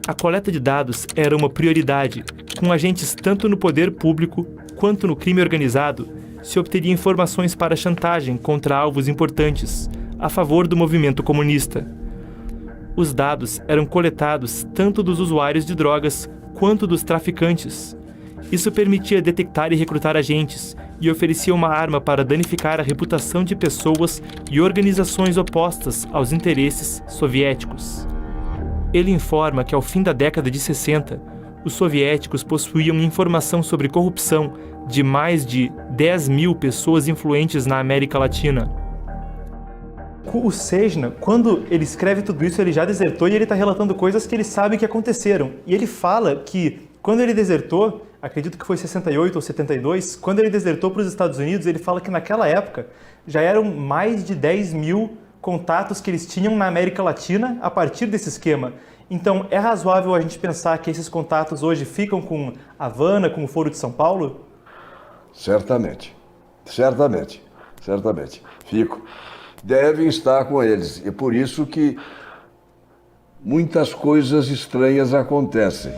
A coleta de dados era uma prioridade. Com agentes tanto no poder público quanto no crime organizado, se obteria informações para chantagem contra alvos importantes, a favor do movimento comunista. Os dados eram coletados tanto dos usuários de drogas quanto dos traficantes. Isso permitia detectar e recrutar agentes e oferecia uma arma para danificar a reputação de pessoas e organizações opostas aos interesses soviéticos. Ele informa que ao fim da década de 60, os soviéticos possuíam informação sobre corrupção de mais de 10.000 pessoas influentes na América Latina.
O Sechna, quando ele escreve tudo isso, ele já desertou e ele está relatando coisas que ele sabe que aconteceram. E ele fala que quando ele desertou, acredito que foi 68 ou 72, quando ele desertou para os Estados Unidos, ele fala que naquela época já eram mais de 10.000 contatos que eles tinham na América Latina a partir desse esquema. Então, é razoável a gente pensar que esses contatos hoje ficam com Havana, com o Foro de São Paulo?
Certamente. Certamente. certamente. Fico. Devem estar com eles. É por isso que muitas coisas estranhas acontecem.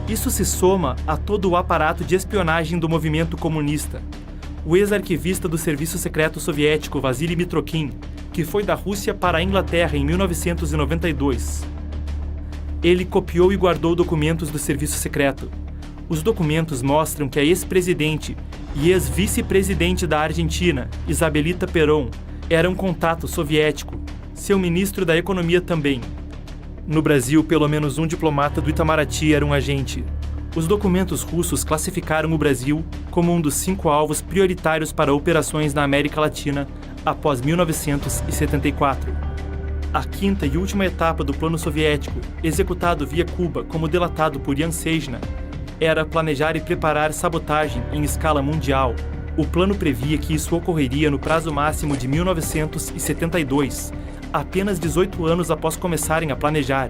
Isso se soma a todo o aparato de espionagem do movimento comunista. O ex-arquivista do Serviço Secreto Soviético, Vasily Mitrokhin, que foi da Rússia para a Inglaterra em 1992. Ele copiou e guardou documentos do Serviço Secreto. Os documentos mostram que a ex-presidente e ex-vice-presidente da Argentina, Isabelita Perón, era um contato soviético, seu ministro da Economia também. No Brasil, pelo menos um diplomata do Itamaraty era um agente. Os documentos russos classificaram o Brasil como um dos 5 alvos prioritários para operações na América Latina após 1974. A quinta e última etapa do plano soviético, executado via Cuba como delatado por Jan Sejna, era planejar e preparar sabotagem em escala mundial. O plano previa que isso ocorreria no prazo máximo de 1972, apenas 18 anos após começarem a planejar.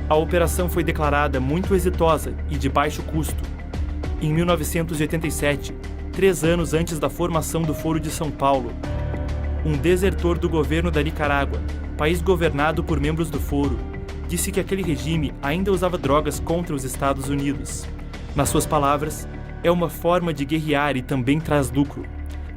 A operação foi declarada muito exitosa e de baixo custo. Em 1987, 3 anos antes da formação do Foro de São Paulo, um desertor do governo da Nicarágua, país governado por membros do Foro, disse que aquele regime ainda usava drogas contra os Estados Unidos. Nas suas palavras, é uma forma de guerrear e também traz lucro.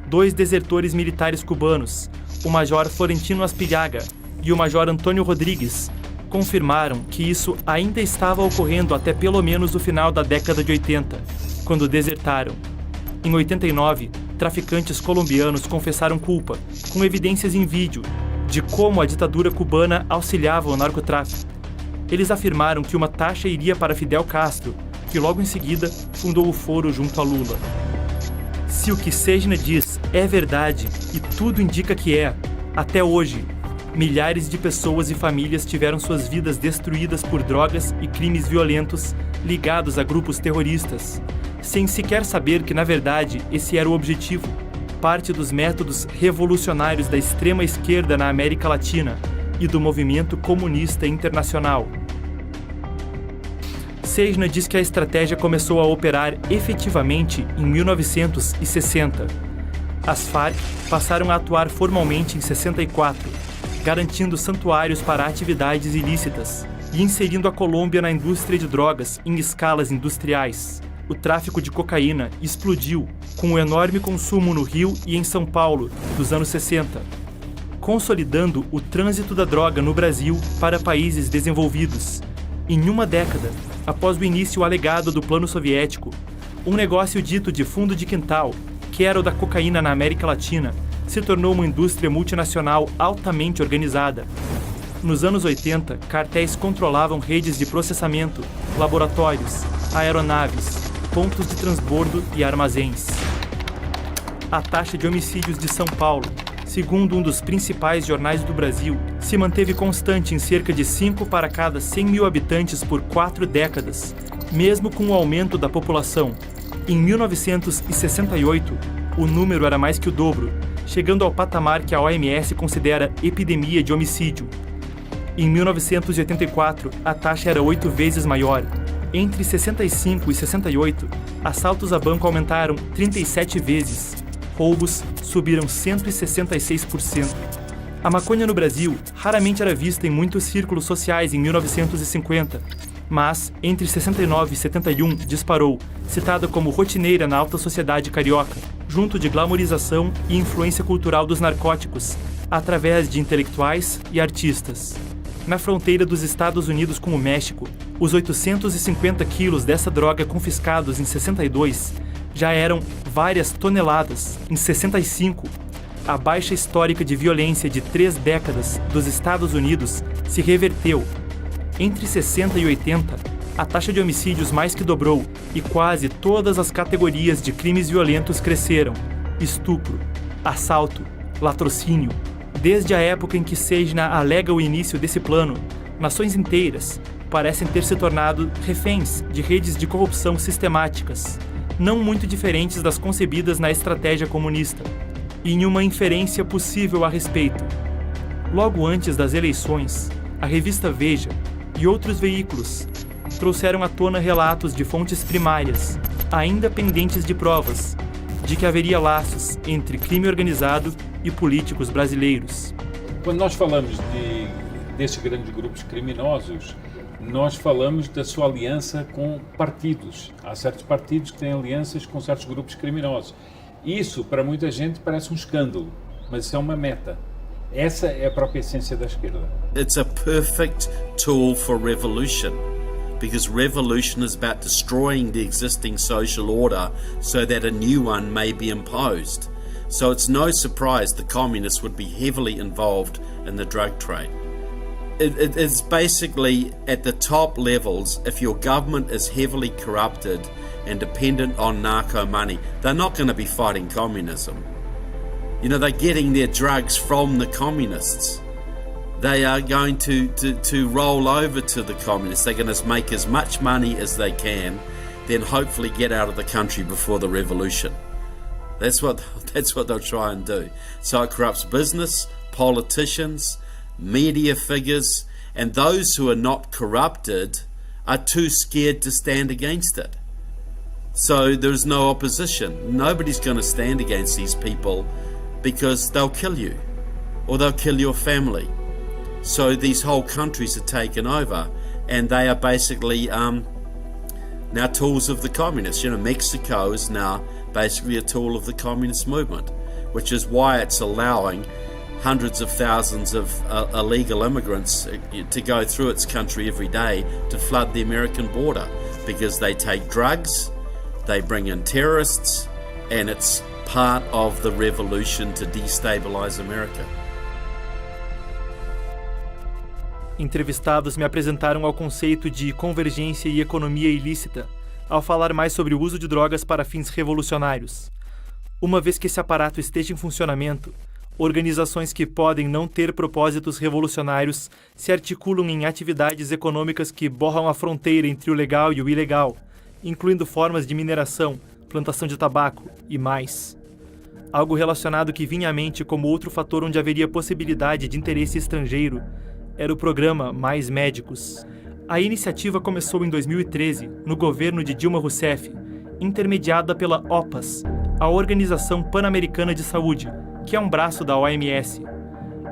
2 desertores militares cubanos, o Major Florentino Aspillaga e o Major Antônio Rodrigues, confirmaram que isso ainda estava ocorrendo até pelo menos o final da década de 80, quando desertaram. Em 89, traficantes colombianos confessaram culpa, com evidências em vídeo, de como a ditadura cubana auxiliava o narcotráfico. Eles afirmaram que uma taxa iria para Fidel Castro, que logo em seguida fundou o Foro junto a Lula. Se o que Sejna diz é verdade, e tudo indica que é, até hoje, milhares de pessoas e famílias tiveram suas vidas destruídas por drogas e crimes violentos ligados a grupos terroristas, sem sequer saber que, na verdade, esse era o objetivo, parte dos métodos revolucionários da extrema esquerda na América Latina e do movimento comunista internacional. Sejna diz que a estratégia começou a operar efetivamente em 1960. As Farc passaram a atuar formalmente em 64, garantindo santuários para atividades ilícitas e inserindo a Colômbia na indústria de drogas em escalas industriais. O tráfico de cocaína explodiu com o enorme consumo no Rio e em São Paulo dos anos 60, consolidando o trânsito da droga no Brasil para países desenvolvidos. Em uma década, após o início alegado do plano soviético, um negócio dito de fundo de quintal, que era o da cocaína na América Latina, se tornou uma indústria multinacional altamente organizada. Nos anos 80, cartéis controlavam redes de processamento, laboratórios, aeronaves, pontos de transbordo e armazéns. A taxa de homicídios de São Paulo, segundo um dos principais jornais do Brasil, se manteve constante em cerca de 5 para cada 100 mil habitantes por 4 décadas, mesmo com o aumento da população. Em 1968, o número era mais que o dobro, chegando ao patamar que a OMS considera epidemia de homicídio. Em 1984, a taxa era 8 vezes maior. Entre 65 e 68, assaltos a banco aumentaram 37 vezes. Roubos subiram 166%. A maconha no Brasil raramente era vista em muitos círculos sociais em 1950, mas entre 69 e 71 disparou, citada como rotineira na alta sociedade carioca, junto de glamorização e influência cultural dos narcóticos, através de intelectuais e artistas. Na fronteira dos Estados Unidos com o México, os 850 quilos dessa droga confiscados em 62 já eram várias toneladas em 65. A baixa histórica de violência de 3 décadas dos Estados Unidos se reverteu. Entre 60 e 80, a taxa de homicídios mais que dobrou e quase todas as categorias de crimes violentos cresceram: estupro, assalto, latrocínio. Desde a época em que Sejna alega o início desse plano, nações inteiras parecem ter se tornado reféns de redes de corrupção sistemáticas, não muito diferentes das concebidas na estratégia comunista, e em uma inferência possível a respeito. Logo antes das eleições, a revista Veja e outros veículos trouxeram à tona relatos de fontes primárias, ainda pendentes de provas, de que haveria laços entre crime organizado e políticos brasileiros.
Quando nós falamos desses grandes grupos criminosos, nós falamos da sua aliança com partidos. Há certos partidos que têm alianças com certos grupos criminosos. Isso, para muita gente, parece um escândalo, mas isso é uma meta. Essa é a própria essência da esquerda.
It's a perfect tool for revolution, because revolution is about destroying the existing social order so that a new one may be imposed. So it's no surprise the communists would be heavily involved in the drug trade. It's basically at the top levels, if your government is heavily corrupted and dependent on narco money, they're not going to be fighting communism. You know, they're getting their drugs from the communists. They are going to roll over to the communists. They're going to make as much money as they can, then hopefully get out of the country before the revolution. That's what they'll try and do. So it corrupts business, politicians, media figures, and those who are not corrupted are too scared to stand against it. So there's no opposition. Nobody's going to stand against these people because they'll kill you or they'll kill your family. So these whole countries are taken over and they are basically now tools of the communists. You know, Mexico is now basically a tool of the communist movement, which is why it's allowing hundreds of thousands of illegal immigrants to go through its country every day to flood the American border, because they take drugs, they bring in terrorists, and it's part of the revolution to destabilize America.
Entrevistados me apresentaram ao conceito de convergência e economia ilícita, ao falar mais sobre o uso de drogas para fins revolucionários. Uma vez que esse aparato esteja em funcionamento, organizações que podem não ter propósitos revolucionários se articulam em atividades econômicas que borram a fronteira entre o legal e o ilegal, incluindo formas de mineração, plantação de tabaco e mais. Algo relacionado que vinha à mente como outro fator onde haveria possibilidade de interesse estrangeiro era o programa Mais Médicos. A iniciativa começou em 2013, no governo de Dilma Rousseff, intermediada pela OPAS, a Organização Pan-Americana de Saúde, que é um braço da OMS.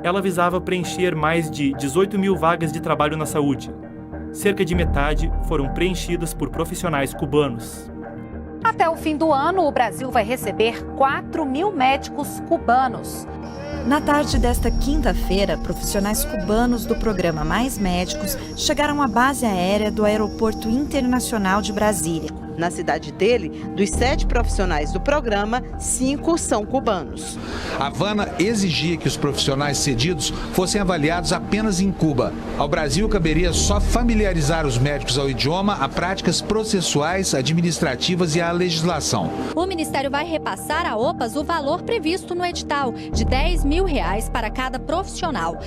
Ela visava preencher mais de 18 mil vagas de trabalho na saúde. Cerca de metade foram preenchidas por profissionais cubanos.
Até o fim do ano, o Brasil vai receber 4 mil médicos cubanos.
Na tarde desta quinta-feira, profissionais cubanos do programa Mais Médicos chegaram à base aérea do Aeroporto Internacional de Brasília.
Na cidade dele, dos 7 profissionais do programa, 5 são cubanos.
Havana exigia que os profissionais cedidos fossem avaliados apenas em Cuba. Ao Brasil, caberia só familiarizar os médicos ao idioma, a práticas processuais, administrativas e à legislação.
O Ministério vai repassar à OPAS o valor previsto no edital, de R$10 mil para cada profissional.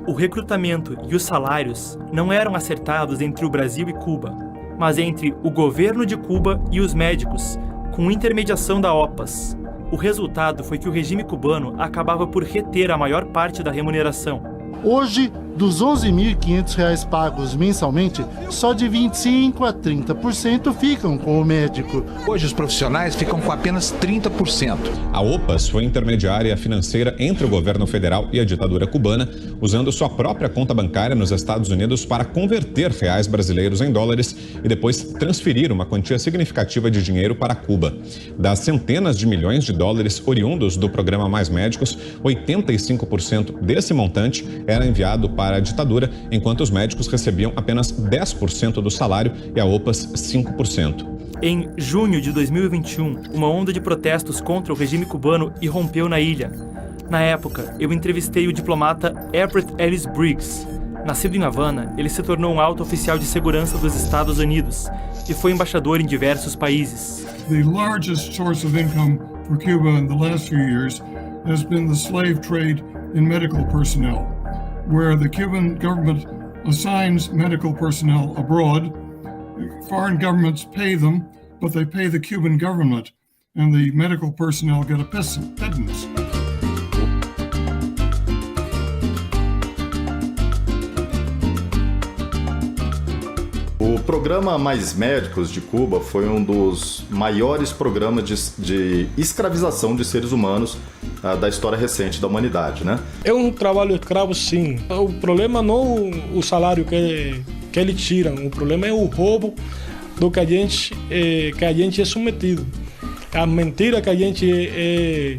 O recrutamento e os salários não eram acertados entre o Brasil e Cuba, mas entre o governo de Cuba e os médicos, com intermediação da OPAS. O resultado foi que o regime cubano acabava por reter a maior parte da remuneração.
Hoje, dos R$ 11.500 pagos mensalmente, só de 25% a 30% ficam com o médico.
Hoje os profissionais ficam com apenas 30%.
A OPAS foi intermediária financeira entre o governo federal e a ditadura cubana, usando sua própria conta bancária nos Estados Unidos para converter reais brasileiros em dólares e depois transferir uma quantia significativa de dinheiro para Cuba. Das centenas de milhões de dólares oriundos do programa Mais Médicos, 85% desse montante era enviado para a ditadura, enquanto os médicos recebiam apenas 10% do salário e a OPAS 5%.
Em junho de 2021, uma onda de protestos contra o regime cubano irrompeu na ilha. Na época, eu entrevistei o diplomata Everett Ellis Briggs. Nascido em Havana, ele se tornou um alto oficial de segurança dos Estados Unidos e foi embaixador em diversos países.
The largest source of income for Cuba in the last few years has been the slave trade in medical personnel, where the Cuban government assigns medical personnel abroad. Foreign governments pay them, but they pay the Cuban government, and the medical personnel get a pittance.
O programa Mais Médicos de Cuba foi um dos maiores programas de escravização de seres humanos da história recente da humanidade, né?
É um trabalho escravo, sim. O problema não é o salário que eles tiram, o problema é o roubo do que a gente é submetido. A mentira que a gente é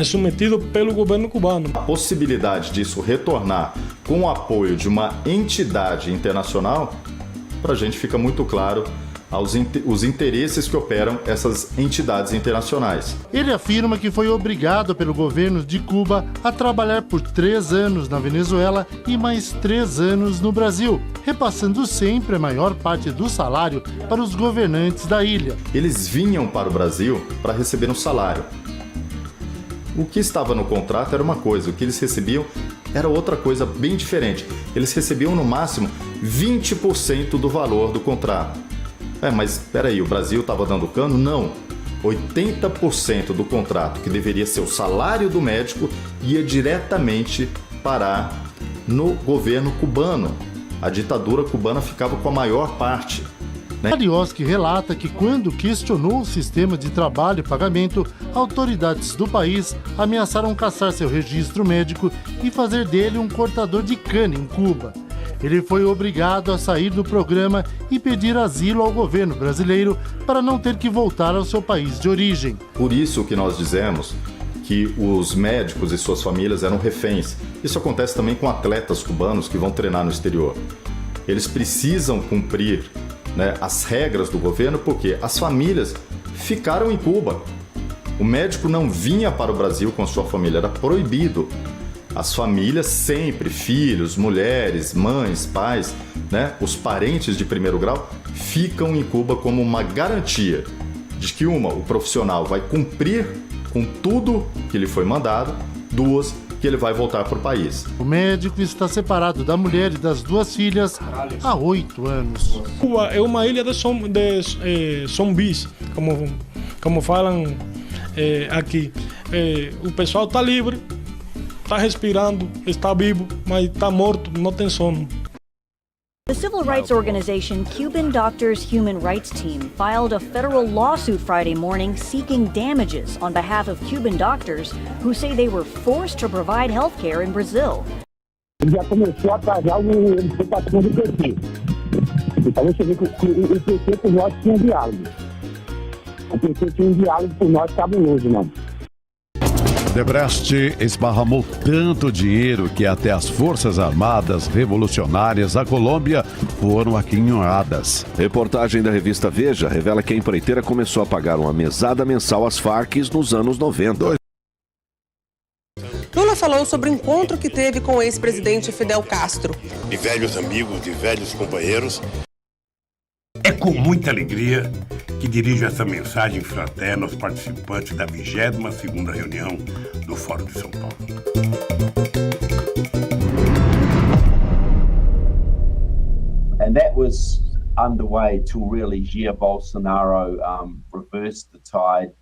submetido pelo governo cubano.
A possibilidade disso retornar com o apoio de uma entidade internacional, para a gente fica muito claro os interesses que operam essas entidades internacionais.
Ele afirma que foi obrigado pelo governo de Cuba a trabalhar por 3 anos na Venezuela e mais 3 anos no Brasil, repassando sempre a maior parte do salário para os governantes da ilha.
Eles vinham para o Brasil para receber um salário. O que estava no contrato era uma coisa, o que eles recebiam era outra coisa bem diferente. Eles recebiam no máximo 20% do valor do contrato. Mas espera aí, o Brasil estava dando cano? Não. 80% do contrato, que deveria ser o salário do médico, ia diretamente parar no governo cubano. A ditadura cubana ficava com a maior parte.
Alioski relata que quando questionou o sistema de trabalho e pagamento, autoridades do país ameaçaram cassar seu registro médico e fazer dele um cortador de cana em Cuba. Ele foi obrigado a sair do programa e pedir asilo ao governo brasileiro para não ter que voltar ao seu país de origem.
Por isso que nós dizemos que os médicos e suas famílias eram reféns. Isso acontece também com atletas cubanos que vão treinar no exterior. Eles precisam cumprir as regras do governo porque as famílias ficaram em Cuba. O médico não vinha para o Brasil com a sua família, era proibido. As famílias sempre, filhos, mulheres, mães, pais, os parentes de primeiro grau, ficam em Cuba como uma garantia de que o profissional vai cumprir com tudo que lhe foi mandado, 2, que ele vai voltar para o país.
O médico está separado da mulher e das 2 filhas há 8 anos.
Cuba é uma ilha de zumbis, como falam aqui. O pessoal está livre, está respirando, está vivo, mas está morto, não tem sono.
The civil rights organization Cuban Doctors Human Rights Team filed a federal lawsuit Friday morning seeking damages on behalf of Cuban doctors who say they were forced to provide health care in Brazil.
Ele já começou a pagar o participação do PT. Então você vê que o PT por nós tinha diálogo. O PT tinha um diálogo por nós cabuloso, não.
Odebrecht esparramou tanto dinheiro que até as Forças Armadas Revolucionárias da Colômbia foram aquinhoadas.
Reportagem da revista Veja revela que a empreiteira começou a pagar uma mesada mensal às Farc nos anos 90.
Lula falou sobre o encontro que teve com o ex-presidente Fidel Castro.
De velhos amigos, de velhos companheiros.
É com muita alegria que dirijo essa mensagem fraterna aos participantes da 22ª reunião do Fórum de São Paulo.
And that was underway till really Jair Bolsonaro reversed the tide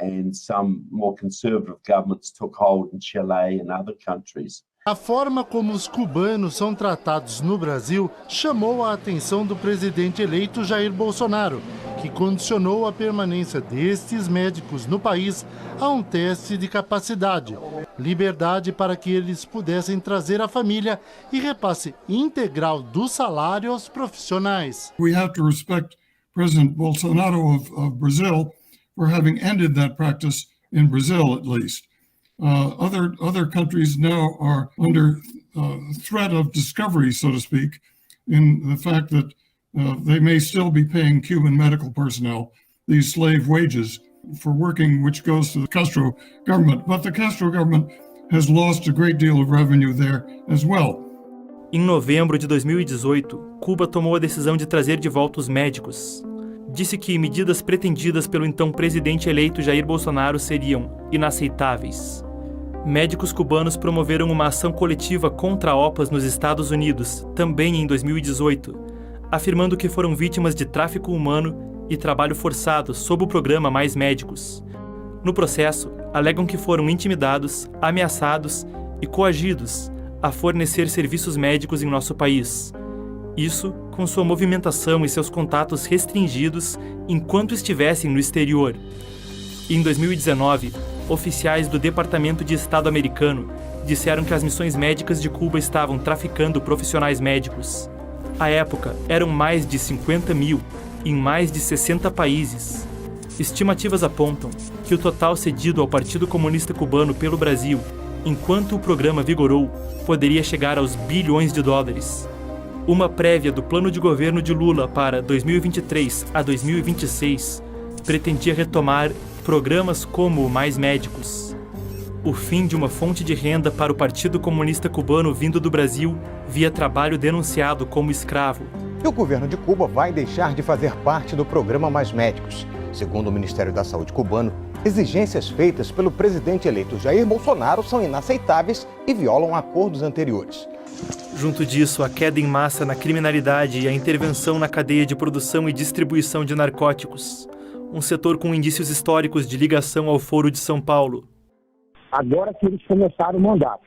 and some more conservative governments took hold in Chile and other countries.
A forma como os cubanos são tratados no Brasil chamou a atenção do presidente eleito Jair Bolsonaro, que condicionou a permanência destes médicos no país a um teste de capacidade, liberdade para que eles pudessem trazer a família e repasse integral do salário aos profissionais.
We have to respect President Bolsonaro of Brazil for having ended that practice in Brazil, at least. Other countries now are under threat of discovery, so to speak, in the fact that they may still be paying Cuban medical personnel these slave wages for working, which goes to the Castro government. But the Castro government has lost a great deal of revenue there as well.
Em novembro de 2018, Cuba tomou a decisão de trazer de volta os médicos. Disse que medidas pretendidas pelo então presidente eleito Jair Bolsonaro seriam inaceitáveis. Médicos cubanos promoveram uma ação coletiva contra a OPAS nos Estados Unidos, também em 2018, afirmando que foram vítimas de tráfico humano e trabalho forçado sob o programa Mais Médicos. No processo, alegam que foram intimidados, ameaçados e coagidos a fornecer serviços médicos em nosso país. Isso
com sua movimentação e seus contatos restringidos enquanto estivessem no exterior. E em 2019, oficiais do Departamento de Estado americano disseram que as missões médicas de Cuba estavam traficando profissionais médicos. À época, eram mais de 50 mil, em mais de 60 países. Estimativas apontam que o total cedido ao Partido Comunista Cubano pelo Brasil, enquanto o programa vigorou, poderia chegar aos bilhões de dólares. Uma prévia do plano de governo de Lula para 2023 a 2026 pretendia retomar programas como o Mais Médicos. O fim de uma fonte de renda para o Partido Comunista Cubano vindo do Brasil via trabalho denunciado como escravo.
E o governo de Cuba vai deixar de fazer parte do programa Mais Médicos. Segundo o Ministério da Saúde cubano, exigências feitas pelo presidente eleito Jair Bolsonaro são inaceitáveis e violam acordos anteriores.
Junto disso, a queda em massa na criminalidade e a intervenção na cadeia de produção e distribuição de narcóticos. Um setor com indícios históricos de ligação ao Foro de São Paulo.
Agora que eles começaram o mandato,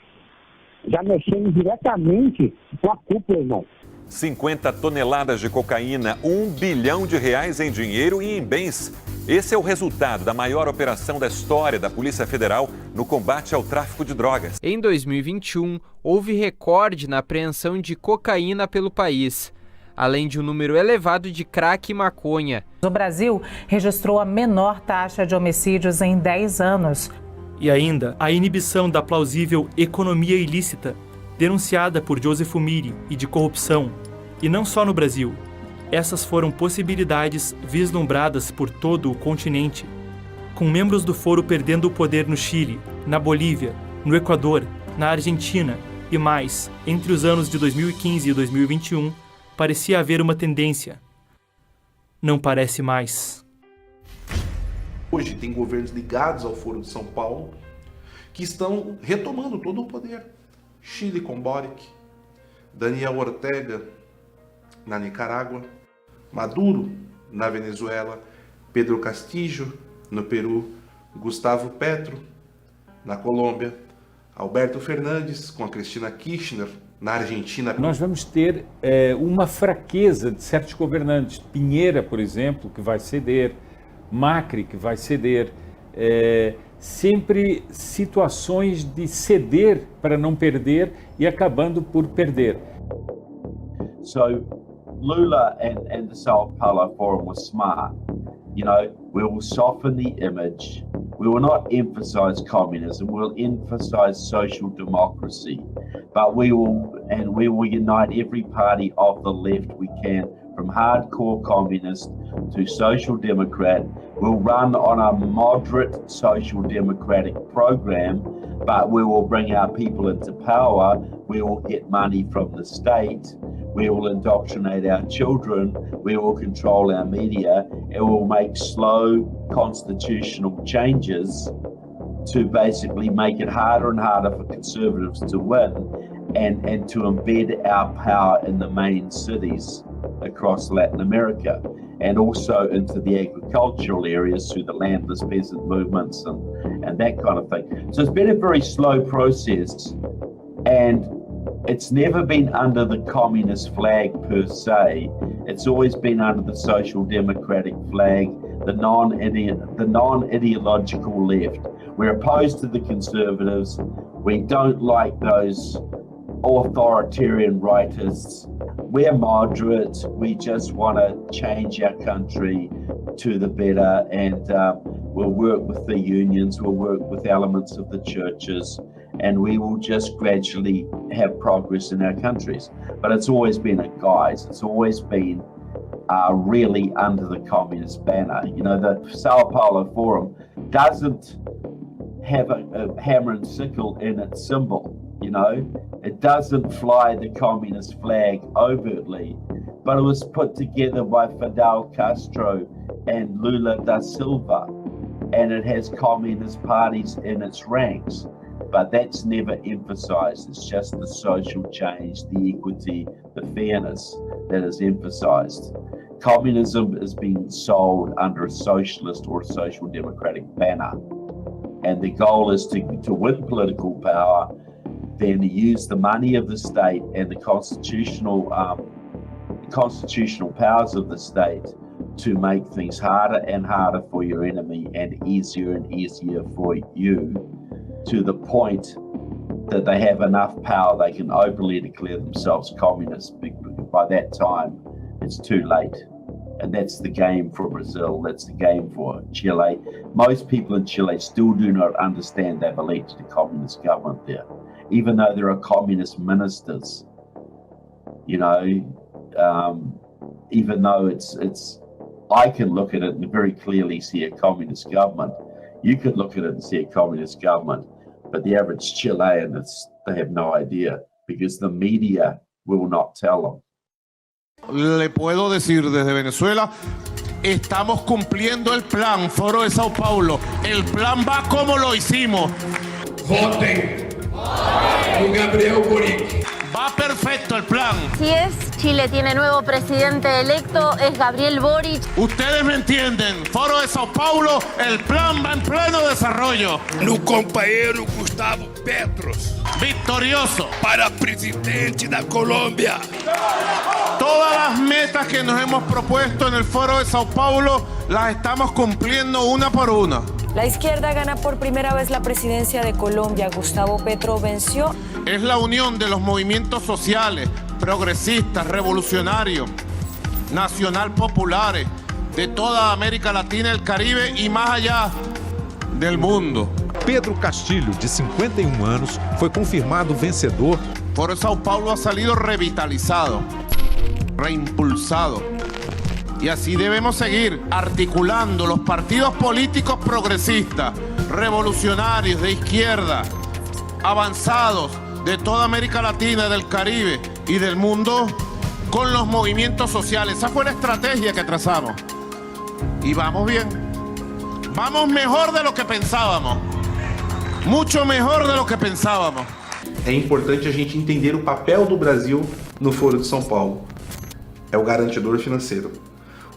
já mexemos diretamente com a cúpula, irmão.
50 toneladas de cocaína, R$1 bilhão em dinheiro e em bens. Esse é o resultado da maior operação da história da Polícia Federal no combate ao tráfico de drogas.
Em 2021, houve recorde na apreensão de cocaína pelo país, além de um número elevado de crack e maconha.
O Brasil registrou a menor taxa de homicídios em 10 anos.
E ainda a inibição da plausível economia ilícita, denunciada por Joseph Miri, e de corrupção. E não só no Brasil. Essas foram possibilidades vislumbradas por todo o continente, com membros do Foro perdendo o poder no Chile, na Bolívia, no Equador, na Argentina e mais, entre os anos de 2015 e 2021, parecia haver uma tendência. Não parece mais.
Hoje tem governos ligados ao Foro de São Paulo que estão retomando todo o poder. Chile com Boric, Daniel Ortega na Nicarágua, Maduro na Venezuela, Pedro Castillo no Peru, Gustavo Petro na Colômbia, Alberto Fernandes com a Cristina Kirchner na Argentina.
Nós vamos ter uma fraqueza de certos governantes. Pinheira, por exemplo, que vai ceder, Macri, que vai ceder, sempre situações de ceder para não perder e acabando por perder.
So Lula and the Sao Paulo Forum were smart. You know, we will soften the image. We will not emphasize communism. We'll emphasize social democracy. But we will unite every party of the left we can, from hardcore communist to social democrat. We'll run on a moderate social democratic program, but we will bring our people into power. We will get money from the state. We will indoctrinate our children. We will control our media. It will make slow constitutional changes to basically make it harder and harder for conservatives to win and to embed our power in the main cities across Latin America and also into the agricultural areas through the landless peasant movements and that kind of thing. So it's been a very slow process, and it's never been under the communist flag per se. It's always been under the social democratic flag, the non-ideological left. We're opposed to the conservatives. We don't like those authoritarian rightists. We're moderate. We just want to change our country to the better, and we'll work with the unions, we'll work with elements of the churches, and we will just gradually have progress in our countries. But it's always been a guise. It's always been really under the communist banner. You know, the Sao Paulo Forum doesn't have a hammer and sickle in its symbol. You know, it doesn't fly the communist flag overtly, but it was put together by Fidel Castro and Lula da Silva, and it has communist parties in its ranks. But that's never emphasized. It's just the social change, the equity, the fairness that is emphasized. Communism is being sold under a socialist or a social democratic banner. And the goal is to win political power, then use the money of the state and the constitutional constitutional powers of the state to make things harder and harder for your enemy and easier for you, to the point that they have enough power they can openly declare themselves communist. By that time, it's too late. And that's the game for Brazil, that's the game for Chile. Most people in Chile still do not understand they've elected a communist government there, even though there are communist ministers. You know, even though it's I can look at it and very clearly see a communist government. You could look at it and see a communist government, but the average Chilean, they have no idea because the media will not tell them.
Le puedo decir desde Venezuela, estamos cumpliendo el plan, Foro de Sao Paulo. El plan va como lo hicimos. Voten por Gabriel Boric. Va perfecto el plan.
Así es, Chile tiene nuevo presidente electo, es Gabriel Boric.
Ustedes me entienden, Foro de Sao Paulo, el plan va en pleno desarrollo.
No companheiro Gustavo Petros.
Victorioso.
Para presidente da Colômbia.
Todas las metas que nos hemos propuesto en el Foro de Sao Paulo las estamos cumpliendo una por una.
La izquierda gana por primera vez la presidencia de Colombia. Gustavo Petro venció.
Es la unión de los movimientos sociales, progresistas, revolucionarios, nacional populares, de toda América Latina, el Caribe y más allá del mundo.
Pedro Castilho, de 51 anos, foi confirmado vencedor.
Foro de Sao Paulo ha salido revitalizado, reimpulsado. Y así debemos seguir articulando los partidos políticos progresistas, revolucionarios, de izquierda, avanzados de toda América Latina, del Caribe y del mundo, con los movimientos sociales. Esa fue la estrategia que trazamos. Y vamos bien. Vamos mejor de lo que pensábamos. Mucho mejor de lo que pensábamos.
É importante a gente entender o papel do Brasil no Foro de São Paulo. É o garantidor financeiro.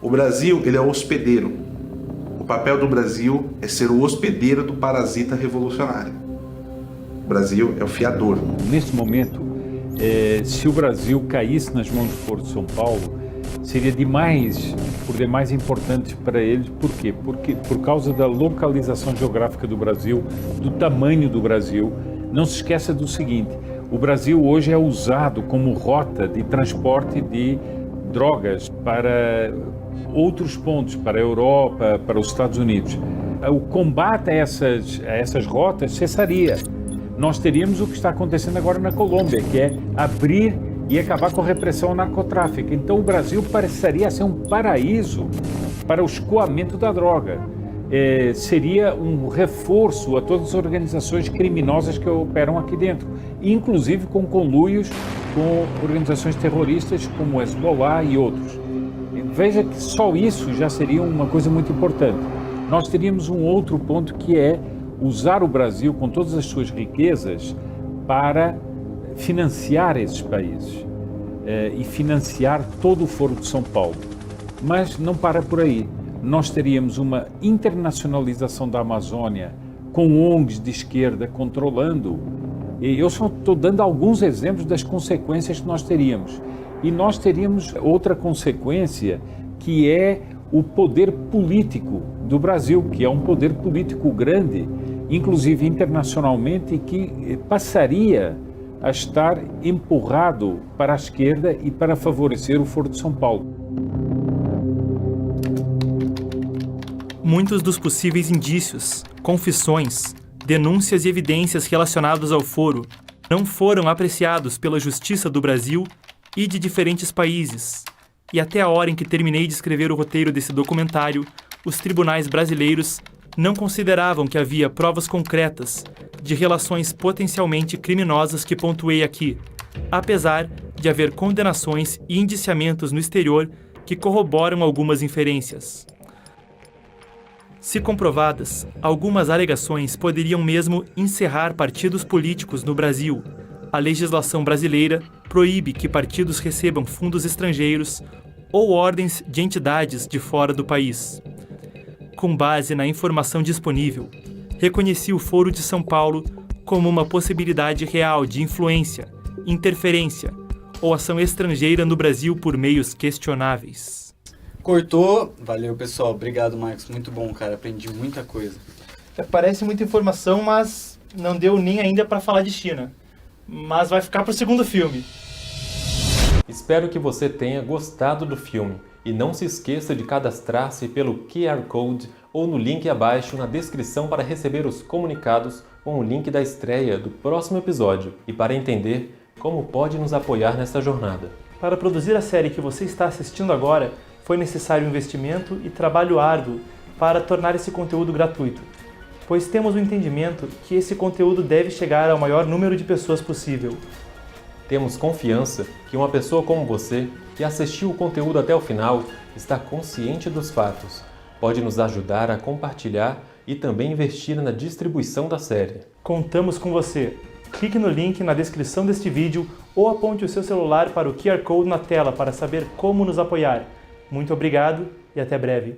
O Brasil, ele é o hospedeiro. O papel do Brasil é ser o hospedeiro do parasita revolucionário. O Brasil é o fiador.
Nesse momento, se o Brasil caísse nas mãos do Foro de São Paulo, seria por demais importante para eles. Por quê? Porque por causa da localização geográfica do Brasil, do tamanho do Brasil. Não se esqueça do seguinte, o Brasil hoje é usado como rota de transporte de drogas para outros pontos, para a Europa, para os Estados Unidos. O combate a essas rotas cessaria. Nós teríamos o que está acontecendo agora na Colômbia, que é abrir e acabar com a repressão ao narcotráfico. Então o Brasil pareceria ser um paraíso para o escoamento da droga. Seria um reforço a todas as organizações criminosas que operam aqui dentro, inclusive com conluios com organizações terroristas como o Hezbollah e outros. Veja que só isso já seria uma coisa muito importante. Nós teríamos um outro ponto que é usar o Brasil com todas as suas riquezas para financiar esses países e financiar todo o Foro de São Paulo. Mas não para por aí. Nós teríamos uma internacionalização da Amazônia com ONGs de esquerda controlando. E eu só estou dando alguns exemplos das consequências que nós teríamos. E nós teríamos outra consequência, que é o poder político do Brasil, que é um poder político grande, inclusive internacionalmente, e que passaria a estar empurrado para a esquerda e para favorecer o Foro de São Paulo.
Muitos dos possíveis indícios, confissões, denúncias e evidências relacionados ao foro não foram apreciados pela Justiça do Brasil e de diferentes países. E até a hora em que terminei de escrever o roteiro desse documentário, os tribunais brasileiros não consideravam que havia provas concretas de relações potencialmente criminosas que pontuei aqui, apesar de haver condenações e indiciamentos no exterior que corroboram algumas inferências. Se comprovadas, algumas alegações poderiam mesmo encerrar partidos políticos no Brasil. A legislação brasileira proíbe que partidos recebam fundos estrangeiros ou ordens de entidades de fora do país. Com base na informação disponível, reconheci o Foro de São Paulo como uma possibilidade real de influência, interferência ou ação estrangeira no Brasil por meios questionáveis.
Cortou. Valeu, pessoal. Obrigado, Marcos. Muito bom, cara. Aprendi muita coisa.
Parece muita informação, mas não deu nem ainda para falar de China. Mas vai ficar pro segundo filme.
Espero que você tenha gostado do filme e não se esqueça de cadastrar-se pelo QR Code ou no link abaixo na descrição para receber os comunicados com o link da estreia do próximo episódio e para entender como pode nos apoiar nessa jornada.
Para produzir a série que você está assistindo agora, foi necessário investimento e trabalho árduo para tornar esse conteúdo gratuito, pois temos o entendimento que esse conteúdo deve chegar ao maior número de pessoas possível.
Temos confiança que uma pessoa como você, que assistiu o conteúdo até o final, está consciente dos fatos, pode nos ajudar a compartilhar e também investir na distribuição da série.
Contamos com você! Clique no link na descrição deste vídeo ou aponte o seu celular para o QR Code na tela para saber como nos apoiar. Muito obrigado e até breve!